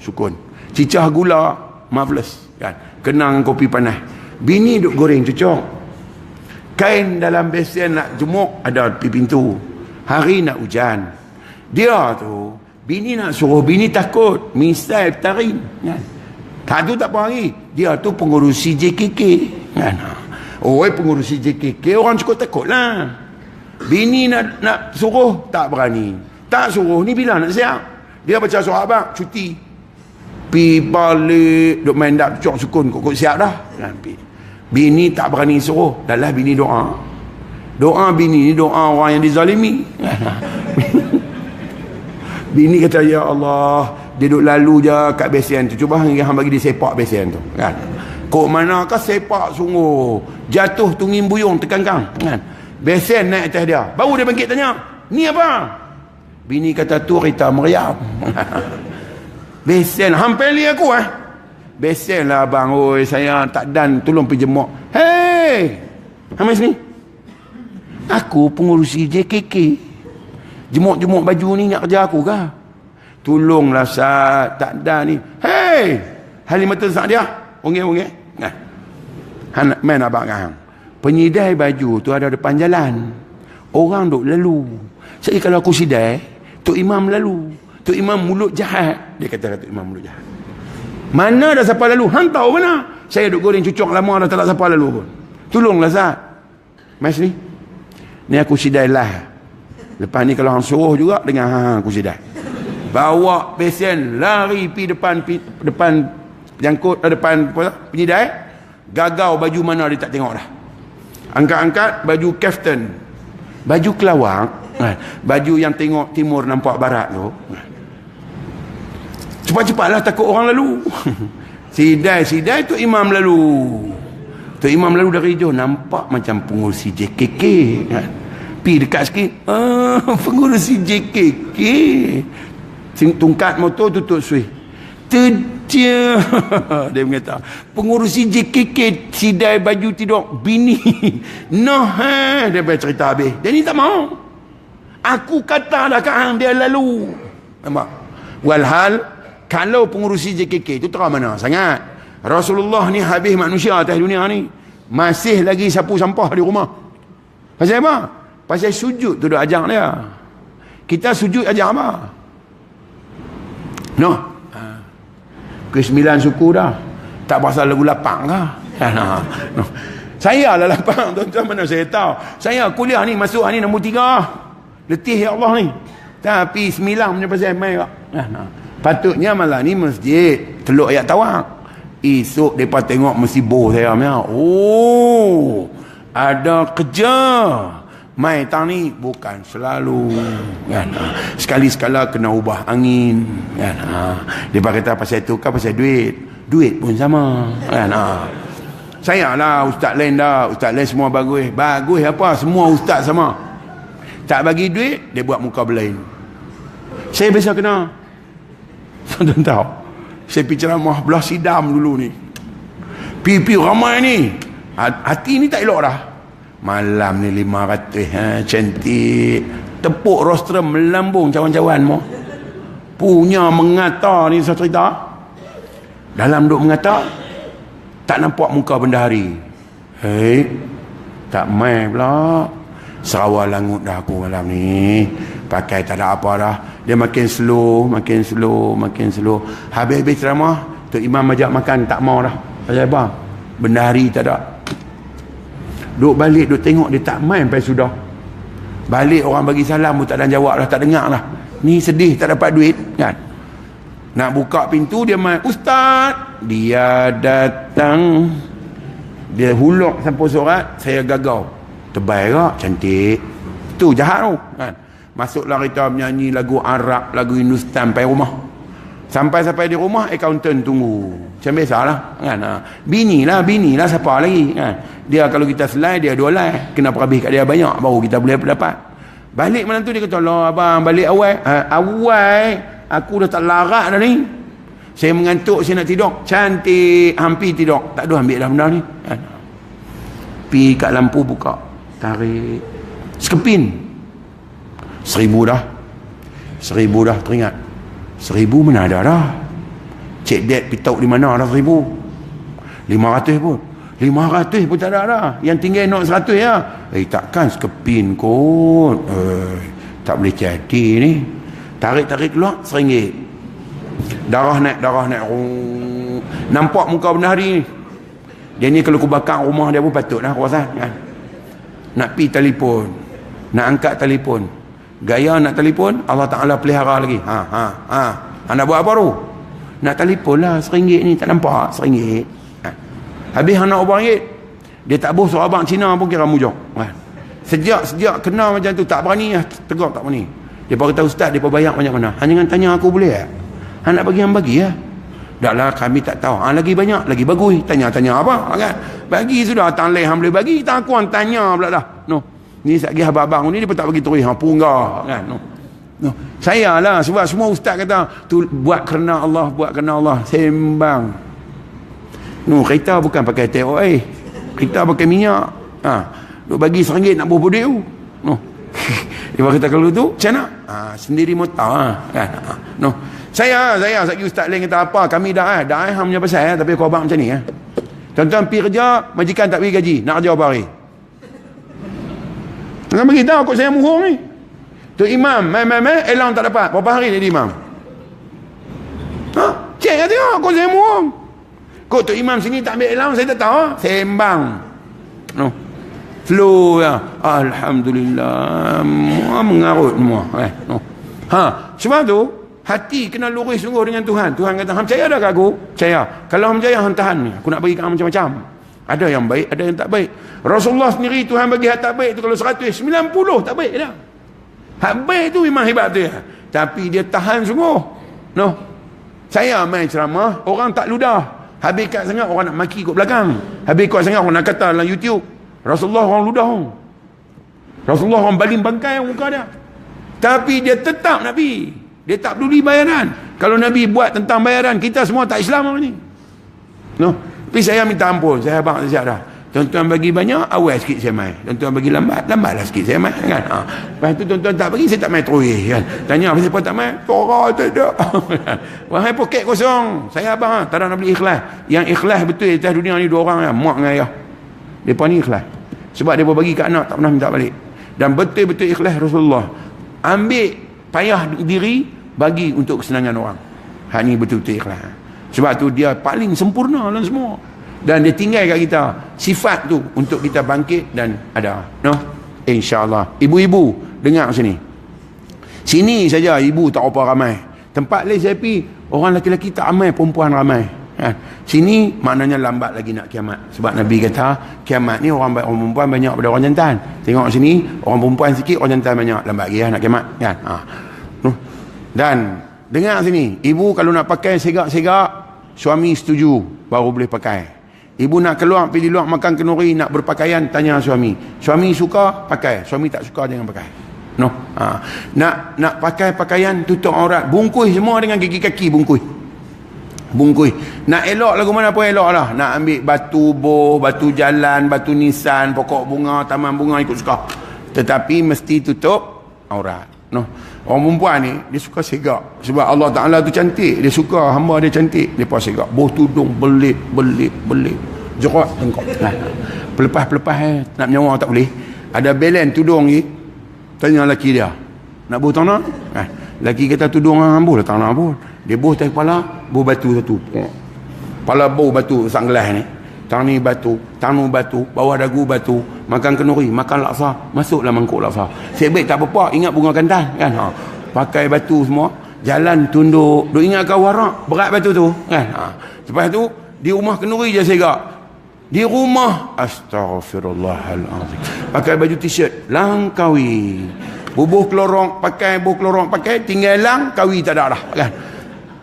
sukun. Cicah gula marvelous kan. Kenang kopi panas. Bini duk goreng cucuk. Kain dalam besen nak jemuk ada di pintu. Hari nak hujan. Dia tu bini nak suruh, bini takut misal tarim kan. Tak tu tak apa lagi. Dia tu pengurusi JKK kan. Oh, pengurusi JKK orang cukup takut lah. Bini nak suruh tak berani. Tak suruh ni bila nak siap. Dia baca surah abang cuti. Pi balik duk main dak cucuk sukun kok siap dah. Bini tak berani suruh. Dahlah bini doa. Doa bini ni doa orang yang dizalimi. Bini kata ya Allah, dia duk lalu je kat besen tu. Cuba hang bagi dia sepak besen tu kan. Kok manakah sepak sungguh. Jatuh tunging buyung tekangkang kan. Besen naik atas dia. Baru dia bangkit tanya, ni apa? Bini kata tu Rita Maryam. Besen hampeli aku Besen lah abang. Oi saya tak dan tolong pergi jemuk. Hei, hamil sini. Aku pengurusi JKK. Jemuk-jemuk baju ni nak kerja aku kah? Tolonglah Sat, tak dan ni. Hei, Halimatul Sa'diyah. Ongeh. Nah. Han main abang hang. Penyidai baju tu ada depan jalan. Orang duk lalu. Saya kalau aku sidai, Tok Imam lalu. Tok Imam mulut jahat. Dia kata Tok Imam mulut jahat. Mana dah siapa lalu? Hang tahu mana? Saya duk goreng cucuk lama dah tak ada siapa lalu pun. Tolonglah Zat. Mas ni. Ni aku sidai lah. Lepas ni kalau hang suruh juga dengan hang aku sidai. Bawa besen lari pi depan jangkut depan penyidai. Gagau baju mana dia tak tengok dah. Angkat-angkat baju kaftan, baju kelawang, baju yang tengok timur nampak barat tu. Cepat-cepatlah takut orang lalu. Sidai tu imam lalu. Tu imam lalu dari jauh nampak macam pengurusi JKK kan. Pi dekat sikit, pengurusi JKK. Tungkat motor tutup suih. Dia mengata pengurusi JKK sidai baju tidur bini. Dia bayar cerita habis. Dia ni tak mau. Aku kata dah kat hang dia lalu. Nampak? Walhal kalau pengurusi JKK tu terang mana sangat. Rasulullah ni habis manusia atas dunia ni. Masih lagi sapu sampah di rumah. Pasal apa? Pasal sujud tu dah ajak dia. Kita sujud ajak apa? Ke-9 suku dah. Tak pasal lagu lapang kah? Saya lah lapang tuan-tuan, mana saya tahu. Saya kuliah ni masuk ni nombor 3. Letih ya Allah ni. Tapi 9 punya pasal main kak. Patutnya malam ni masjid Teluk Ayat Tawak. Esok mereka tengok mesiboh saya punya. Oh, ada kerja. Mai tang ni bukan selalu kan. Sekali-sekala kena ubah angin kan. Dia kata pasal tu kan pasal duit pun sama kan. Saya lah ustaz lain dah. Ustaz lain semua bagus apa, semua ustaz sama. Tak bagi duit dia buat muka berlain. Saya biasa kena. Tuan tahu saya pergi ceramah belah sidam dulu ni. Pipi ramai ni. Hati ni tak elok dah. Malam ni 500 cantik. Tepuk rostrum melambung cawan-cawan mo. Punya mengata ni saya cerita. Dalam duk mengata tak nampak muka bendahari. Hei, tak main pula. Sarawak langut dah aku malam ni. Pakai tak ada apa dah. Dia makin slow. Habis-habis ceramah Tok Imam ajak makan tak mau dah. Pasal apa? Bendahari tak ada. Duk balik, duk tengok dia tak main sampai sudah. Balik orang bagi salam pun tak ada jawab dah, tak dengar lah. Ni sedih tak dapat duit kan. Nak buka pintu dia main, Ustaz dia datang. Dia huluk sampai surat, saya gagau. Tebal kak, cantik. Tu jahat tu kan. Masuklah kita menyanyi lagu Arab, lagu Hindustan sampai rumah. Sampai di rumah, accountant tunggu. Macam biasalah kan. Bini lah siapa lagi kan. Dia kalau kita selai, dia 2 lai. Kena perhabis kat dia banyak, baru kita boleh dapat. Balik malam tu dia kata, "Allah abang balik awal." Awal aku dah tak larat dah ni. Saya mengantuk, saya nak tidur. Cantik, hampir tidur. Tak ada ambil dah benda ni kan. Pi kat lampu buka, tarik sekepin. 1,000 dah. 1,000 dah teringat. 1,000 mana ada dah. Cek dek pitau di mana dah 1,000. 500 pun. 500 pun tak ada dah. Yang tinggal nak 100 ya. Takkan sekepin kot. Tak boleh jadi ni. Tarik keluar RM1. Darah naik. Nampak muka benda hari ni. Dia ni kalau aku bakar rumah dia pun patut lah aku rasa kan. Nak pi telefon, nak angkat telefon, gaya nak telefon, Allah Ta'ala pelihara lagi. Nak buat apa tu? Nak telefon lah RM1 ni, tak nampak RM1. Habis nak RM1, dia tak boleh suruh abang Cina pun kira mujok kan. Sejak kena macam tu tak berani lah, tegak tak berani. Dia beritahu ustaz, dia bayar banyak mana. Jangan tanya aku boleh tak? Nak bagi yang bagi ya. Dah lah kami tak tahu. Lagi banyak, lagi bagus. Tanya apa kan? Bagi sudah, tak boleh boleh bagi. Tak aku tanya pula dah. No. Ni lagi abang-abang ni dia pun tak bagi terus punggah kan. No. Saya lah sebab semua ustaz kata tu buat kerana Allah, sembang. No, kereta bukan pakai teh oil. Kereta pakai minyak. Duk bagi RM1 nak buah bodek tu. No. Dia kata kalau tu macam mana? Sendiri motor kan. No. Saya sagi ustaz lain kata apa, kami dah hang punya pasal tapi kau abang macam ni tuan-tuan pergi kerja, majikan tak bagi gaji, nak kerja apa hari? Jangan bagi tahu kok saya muhung ni. Tu imam elang tak dapat berapa hari jadi imam? Cek lah tengok kok saya muhung. Kok tu imam sini tak ambil elang, saya tak tahu sembang. No. Flow ya. Alhamdulillah. Mengarut semua no. Sebab tu hati kena lurus sungguh dengan Tuhan. Tuhan kata, hang percaya dah ke aku? Percaya. Kalau hang percaya, hang tahan ni. Aku nak bagi kat hang macam-macam. Ada yang baik, ada yang tak baik. Rasulullah sendiri Tuhan bagi hak tak baik tu kalau 100, 90 tak baik dah. Hak baik tu memang hebat tu ya. Tapi dia tahan sungguh. No. Saya main ceramah, orang tak ludah. Habis kat sangat orang nak maki kat belakang. Habis kat sangat orang nak kata dalam YouTube. Rasulullah orang ludah. Rasulullah orang baling bangkai muka dia. Tapi dia tetap Nabi. Dia tak peduli bayaran. Kalau Nabi buat tentang bayaran, kita semua tak Islam orang ni. No. Tapi saya minta ampun. Saya abang siap dah. Tuan-tuan bagi banyak, awal sikit saya main. Tuan-tuan bagi lambatlah sikit saya main kan. Lepas tu tuan-tuan tak bagi, saya tak main terus kan. Tanya siapa tak main? Torah tak ada. Wahai poket kosong. Saya abang tak ada nak beli ikhlas. Yang ikhlas betul di atas dunia ni 2 orang ya. Mak dengan ayah. Mereka ni ikhlas. Sebab dia bagi kat anak tak pernah minta balik. Dan betul-betul ikhlas Rasulullah. Ambil payah diri bagi untuk kesenangan orang. Hak ni betul-betul ikhlas. Sebab tu dia paling sempurna dalam semua. Dan dia tinggal kat kita sifat tu untuk kita bangkit dan ada. No? InsyaAllah. Ibu-ibu dengar sini. Sini saja ibu tak apa ramai. Tempat lain saya pergi orang lelaki-lelaki tak ramai, perempuan ramai. Sini maknanya lambat lagi nak kiamat. Sebab Nabi kata kiamat ni orang perempuan banyak daripada orang jantan. Tengok sini orang perempuan sikit, orang jantan banyak. Lambat lagi nak kiamat kan. Dan dengar sini, ibu kalau nak pakai segak-segak, suami setuju baru boleh pakai. Ibu nak keluar pergi luar makan kenduri, nak berpakaian, tanya suami. Suami suka pakai, suami tak suka jangan pakai. No. Nak pakai pakaian tutup aurat, bungkus semua dengan kaki-kaki bungkus. Nak elok lagu mana pun elok lah. Nak ambil batu boh, batu jalan, batu nisan, pokok bunga, taman bunga ikut suka. Tetapi mesti tutup aurat. No. Orang perempuan ni dia suka segak. Sebab Allah Ta'ala tu cantik. Dia suka hamba dia cantik. Dia pas segak. Boh tudung belit. Jerat tengkok. Pelepas nak menyawa tak boleh. Ada belen tudung ni. Tanya lelaki dia. Nak boh tanah? Lelaki kata tudung boh lah tanah boh. Dia boh atas kepala, boh batu satu. Kepala boh batu sak gelas ni. Tang ni batu, tanu batu, bawah dagu batu, makan kenduri, makan laksa, masuklah mangkuk laksa. Sebab tak apa-apa, ingat bunga kantan kan. Pakai batu semua, jalan tunduk, duk ingat kau warak, berat batu tu kan. Lepas tu di rumah kenduri je segak. Di rumah astagfirullahalazim. Pakai baju t-shirt, langkawi. bubuh kelorong pakai, tinggal lang kawi tak ada dah kan.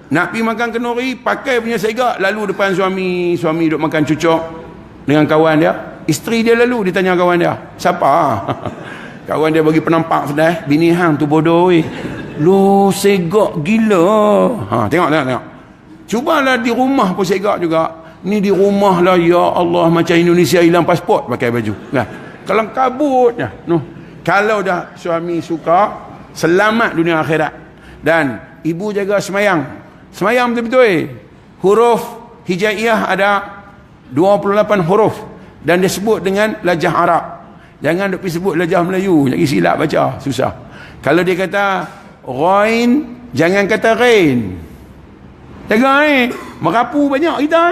Nak pergi makan kenduri, pakai punya segak, lalu depan suami duduk makan cucuk dengan kawan dia, isteri dia lalu dia tanya kawan dia, siapa? Kawan dia bagi penampak sudah, bini hang tu bodoh lo segak gila. Tengok. Cubalah di rumah pun segak juga. Ni di rumah lah, ya Allah, macam Indonesia hilang pasport pakai baju kan. Kalau kabut ya. Kalau dah suami suka, selamat dunia akhirat. Dan ibu jaga semayang betul-betul. Huruf hijaiyah ada 28 huruf dan disebut dengan lajah Arab. Jangan duk pergi sebut lajah Melayu, lagi silap baca, susah. Kalau dia kata ghain, jangan kata ghain. Jaga merapu banyak kita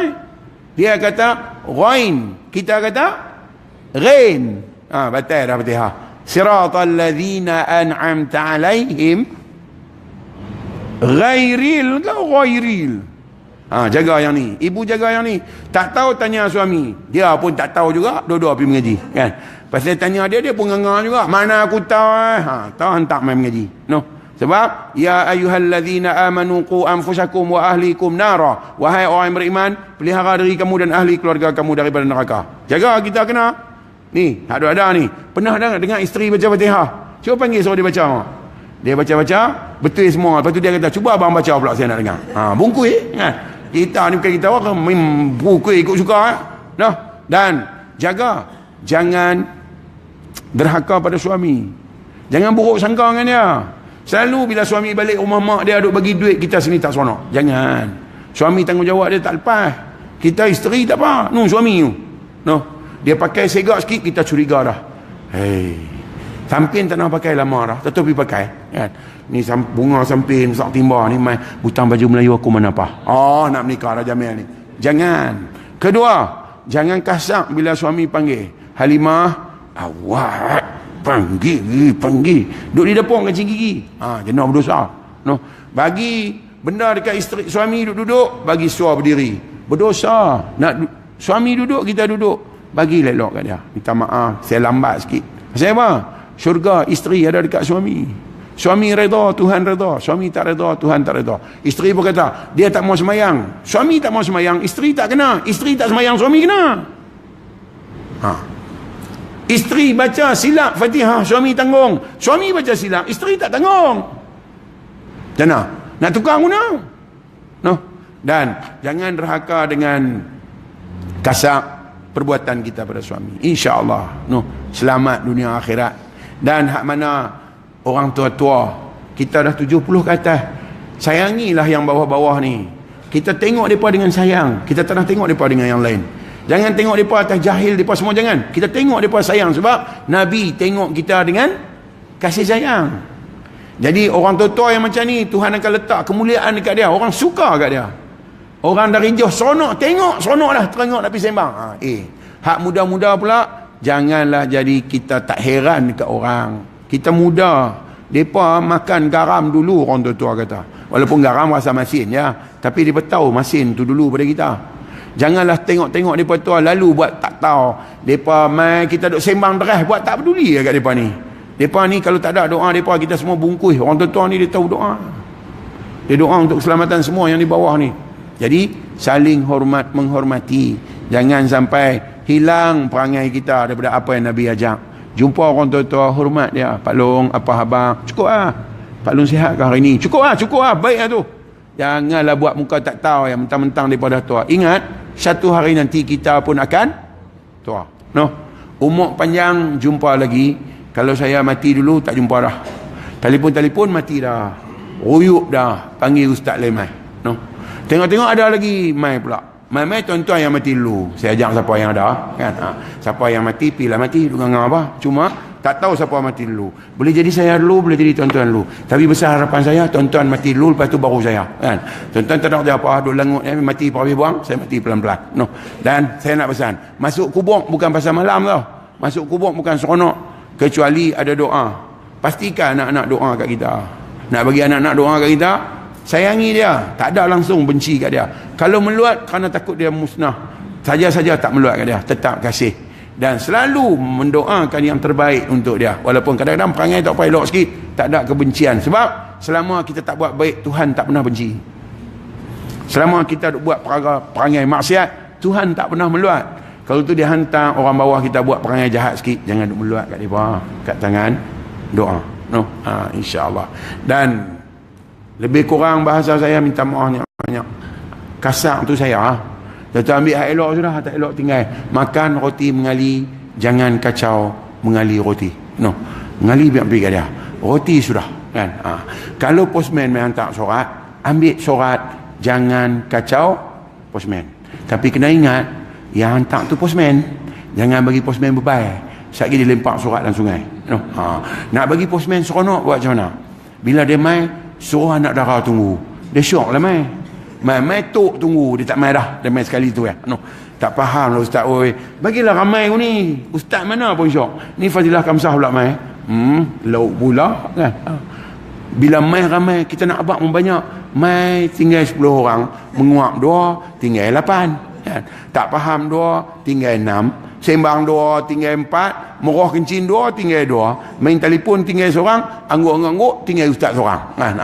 Dia kata ghain, kita kata ghain. Batal dah Fatihah. Siratal ladzina an'amta alaihim ghairil ke ghairil. Jaga yang ni, ibu jaga yang ni. Tak tahu tanya suami, dia pun tak tahu juga, dua-dua pergi mengaji kan. Pasal tanya dia pun nganga juga, mana aku tahu tahu hantar main mengaji. Sebab ya ayyuhallazina amanu qu anfusakum wa ahlikum nara, wahai orang yang beriman, pelihara diri kamu dan ahli keluarga kamu daripada neraka. Jaga, kita kena ni, ada ni. Pernah dengar isteri baca Fatihah, cuba panggil suruh dia baca. Dia baca betul semua. Lepas tu dia kata, cuba abang baca pula, saya nak dengar. Bungkui kan. Kita ni bukan kita orang bungkui ikut suka Dan jaga, jangan derhaka pada suami, jangan buruk sangka dengan dia. Selalu bila suami balik rumah mak dia duk bagi duit, kita sini tak seronok. Jangan. Suami tanggungjawab dia tak lepas. Kita isteri tak apa, suami dia pakai segak sikit, kita curiga dah. Sampin tak nak pakai lama dah, tetapi pakai kan. Ni bunga sampin sak timba ni, mai butang baju Melayu aku mana apa. Nak menikah dah Jamil ni. Jangan. Kedua, jangan kasar bila suami panggil. Halimah, awak panggil. Duduk di dapur kacing gigi. Jenak berdosa. Bagi benda dekat isteri suami duduk, bagi suar berdiri. Berdosa. Nak suami duduk, kita duduk. Bagi lelok kat dia. Minta maaf, saya lambat sikit. Pasal apa? Syurga isteri ada dekat suami. Suami redha, Tuhan redha. Suami tak redha, Tuhan tak redha. Isteri pun kata, dia tak mau semayang. Suami tak mau semayang, isteri tak kena. Isteri tak semayang, suami kena. Isteri baca silap Fatihah, suami tanggung. Suami baca silap, isteri tak tanggung. Jangan nak tukar guna. Dan jangan derhaka dengan kasar perbuatan kita pada suami. InsyaAllah selamat dunia akhirat. Dan hak mana orang tua-tua, kita dah 70 ke atas, sayangilah yang bawah-bawah ni. Kita tengok mereka dengan sayang, kita tak nak tengok mereka dengan yang lain. Jangan tengok mereka atas jahil, mereka semua jangan. Kita tengok mereka sayang, sebab Nabi tengok kita dengan kasih sayang. Jadi orang tua-tua yang macam ni, Tuhan akan letak kemuliaan dekat dia. Orang suka kat dia. Orang dari jauh seronok, tengok seronok dah, terengok nak pergi sembang. Hak muda-muda pula, janganlah jadi kita tak heran dekat orang. Kita muda, mereka makan garam dulu, orang tua-tua kata. Walaupun garam rasa masin ya, tapi mereka tahu masin tu dulu pada kita. Janganlah tengok-tengok mereka tua lalu buat tak tahu. Mereka mai kita duk sembang teras, buat tak peduli dekat mereka ni. Mereka ni kalau tak ada doa mereka, kita semua bungkus. Orang tua-tua ni dia tahu doa. Dia doa untuk keselamatan semua yang di bawah ni. Jadi saling hormat menghormati. Jangan sampai hilang perangai kita daripada apa yang Nabi ajak. Jumpa orang tua-tua, hormat dia. Pak Long, apa khabar? Cukup lah. Pak Long sihat ke hari ni? Cukup lah. Baik lah tu. Janganlah buat muka tak tahu yang mentang-mentang daripada tua. Ingat, satu hari nanti kita pun akan tua. Umur panjang, jumpa lagi. Kalau saya mati dulu, tak jumpa dah. Telefon mati dah. Ruyuk dah. Panggil Ustaz Lemai. Tengok-tengok ada lagi mai pula. Mai tuan-tuan yang mati dulu. Saya ajak siapa yang ada kan. Siapa yang mati, pilih mati dengan apa. Cuma tak tahu siapa mati dulu. Boleh jadi saya dulu, boleh jadi tuan-tuan dulu. Tapi besar harapan saya, tuan-tuan mati dulu, lepas tu baru saya kan. Tuan-tuan tak ada apa, duk langut mati habis buang, saya mati pelan-pelan. Dan saya nak pesan, masuk kubur bukan pasal malam tau. Masuk kubur bukan seronok, kecuali ada doa. Pastikan anak-anak doa kat kita. Nak bagi anak-anak doa kat kita, sayangi dia, tak ada langsung benci kat dia. Kalau meluat kerana takut dia musnah, saja-saja tak meluat kat dia, tetap kasih. dan selalu mendoakan yang terbaik untuk dia. Walaupun kadang-kadang perangai tak apa elok sikit, tak ada kebencian. Sebab selama kita tak buat baik, Tuhan tak pernah benci. Selama kita buat perangai maksiat, Tuhan tak pernah meluat. Kalau tu dia hantar orang bawah kita buat perangai jahat sikit, jangan duk meluat kat mereka, kat tangan doa. No, insya-Allah. Dan lebih kurang bahasa saya minta maaf banyak. Kasar tu saya. Kita ambil hak elok sudah, tak elok tinggal. Makan roti mengali, jangan kacau mengali roti. No, mengali biar pergi kat dia. Roti sudah, kan? Kalau postman mai hantar surat, ambil surat, jangan kacau postman. Tapi kena ingat, yang hantar tu postman, jangan bagi postman bebai. Sekali dia lempar surat dalam sungai. No. Nak bagi postman seronok buat macam mana? Bila dia mai, suruh anak dara tunggu. Dia syok lah mai. Mai tok tunggu, dia tak mai dah. Dia mai sekali tu ya. No. Tak faham lah ustaz. Oi, bagilah ramai aku ni. Ustaz mana pun syok. Ni Fadilah Kamsah pula mai. Lauk pula kan. Bila mai ramai, kita nak abang pun banyak. Mai tinggal 10 orang, menguap 2, tinggal 8. Kan? Tak faham 2, tinggal 6. Sembang 2, tinggal 4. Meroh kencing 2, tinggal 2. Main telefon tinggal seorang. Angguk-angguk tinggal ustaz seorang. Kan?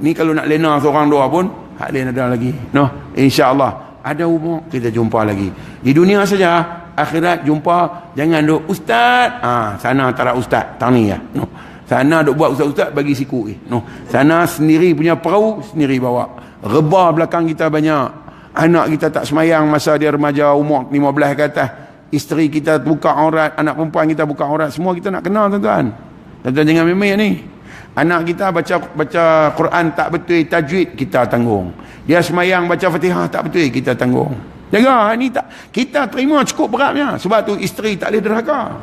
Ni kalau nak lena seorang 2 pun, hak lain ada lagi. No, insya-Allah ada umur kita jumpa lagi. Di dunia saja, akhirat jumpa jangan duk ustaz. Sana tak ada ustaz, tani ya. No. Sana duk buat ustaz-ustaz bagi siku. No. Sana sendiri punya perahu, sendiri bawa. Rebah belakang kita banyak. Anak kita tak semayang masa dia remaja umur 15 ke atas. Isteri kita buka aurat, anak perempuan kita buka aurat, semua kita nak kenal tuan-tuan. Tuan-tuan jangan main-main ni. Anak kita baca Quran tak betul, tajwid kita tanggung. Dia semayang baca Fatihah tak betul, kita tanggung. Jaga ni tak, kita terima cukup beratnya. Sebab tu isteri tak boleh derhaka.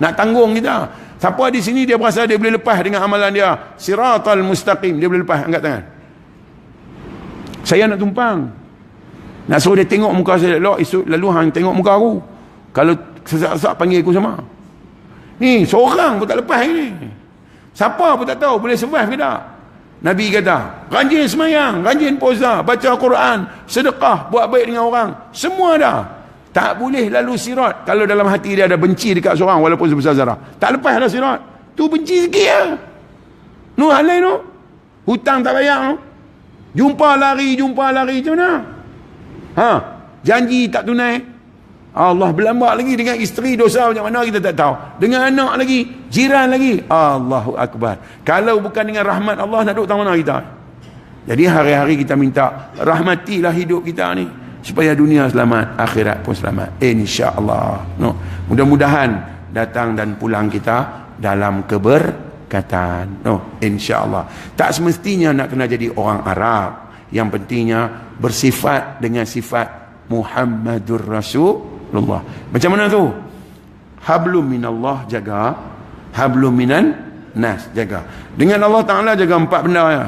Nak tanggung kita. Siapa di sini dia berasa dia boleh lepas dengan amalan dia, siratal mustaqim, dia boleh lepas, angkat tangan. Saya nak tumpang. Nak suruh dia tengok muka saya elok, esok lalu hang tengok muka aku. Kalau sesak-sesak panggil aku sama. Ni seorang pun tak lepas ni. Siapa pun tak tahu boleh survive ke tak. Nabi kata, rajin semayang, rajin puasa, baca Quran, sedekah, buat baik dengan orang, semua dah. Tak boleh lalu sirat kalau dalam hati dia ada benci dekat seorang walaupun sebesar zarah. Tak lepas dah sirat. Tu benci sikit lah. Nu halai nu. Hutang tak bayar nu. Jumpa lari macam mana? Janji tak tunai. Allah berlambak lagi dengan isteri, dosa macam mana kita tak tahu. Dengan anak lagi, jiran lagi. Allahu Akbar. Kalau bukan dengan rahmat Allah, nak duduk tangan mana kita? Jadi hari-hari kita minta, rahmatilah hidup kita ni, supaya dunia selamat, akhirat pun selamat. InsyaAllah. No. Mudah-mudahan datang dan pulang kita dalam keberkatan. No. InsyaAllah. Tak semestinya nak kena jadi orang Arab. Yang pentingnya bersifat dengan sifat Muhammadur Rasulullah. Macam mana tu? Hablum minallah jaga, hablum minan nas jaga. Dengan Allah Ta'ala jaga 4 benda ya.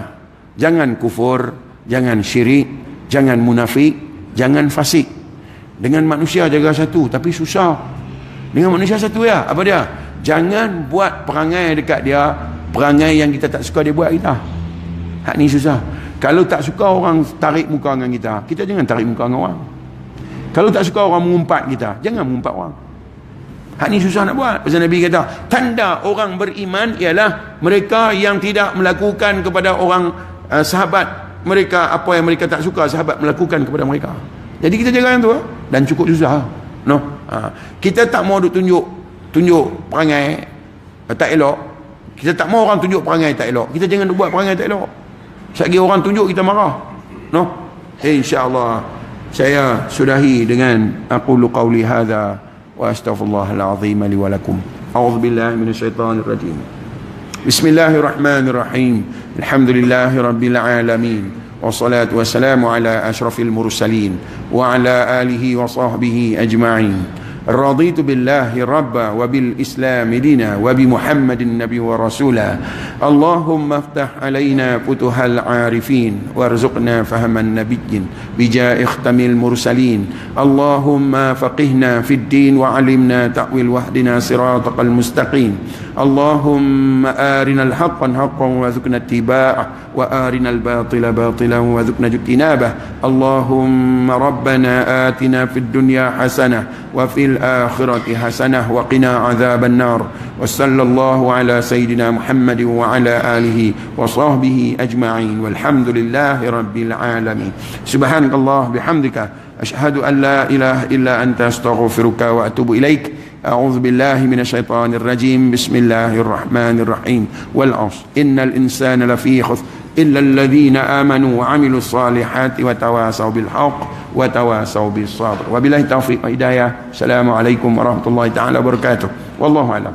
Jangan kufur, jangan syirik, jangan munafik, jangan fasik. Dengan manusia jaga satu, tapi susah. Dengan manusia satu ya, apa dia? Jangan buat perangai dekat dia, perangai yang kita tak suka dia buat kita. Hak ni susah. Kalau tak suka orang tarik muka dengan kita, kita jangan tarik muka dengan orang. Kalau tak suka orang mengumpat kita, jangan mengumpat orang. Hak ni susah nak buat. Pasal Nabi kata, tanda orang beriman ialah mereka yang tidak melakukan kepada orang sahabat mereka apa yang mereka tak suka sahabat melakukan kepada mereka. Jadi kita jaga yang tu dan cukup susah. No. Kita tak mau tunjuk perangai tak elok. Kita tak mau orang tunjuk perangai tak elok. Kita jangan buat perangai tak elok. Sekali orang tunjuk kita marah. No. InsyaAllah saya sudahi dengan aqulu qawli hadha wa astaghfirullahal azim li wa lakum. A'udzu billahi minasyaitonir rajim. Bismillahirrahmanirrahim. Alhamdulillahirabbil alamin. Wassalatu wassalamu ala asyrafil mursalin wa ala alihi wa sahbihi ajma'in. رضيت بالله ربا وبالإسلام دينا وبمحمد النبي ورسولا. اللهم افتح علينا فتوح العارفين وارزقنا فهم النبي بجاه ختم المرسلين. اللهم فقهنا في الدين وعلمنا تأويل واهدنا صراطك المستقيم. اللهم آرنا الحق حقا وارزقنا اتباعه وآرنا الباطل باطلا وارزقنا اجتنابه. اللهم ربنا آتنا في الدنيا حسنة وفي الآخرة حسنة وقنا عذاب النار. وصلى الله على سيدنا محمد وعلى آله وصحبه أجمعين والحمد لله رب العالمين. سبحانك الله بحمدك أشهد أن لا إله إلا أنت أستغفرك وأتوب إليك. أعوذ بالله من الشيطان الرجيم. بسم الله الرحمن الرحيم. والعصر إن الإنسان لفي خسر إلا الذين آمنوا وعملوا الصالحات وتواصوا بالحق وتواصوا بالصبر. وبالله التوفيق والهداية. السلام عليكم ورحمة الله تعالى وبركاته. والله أعلم.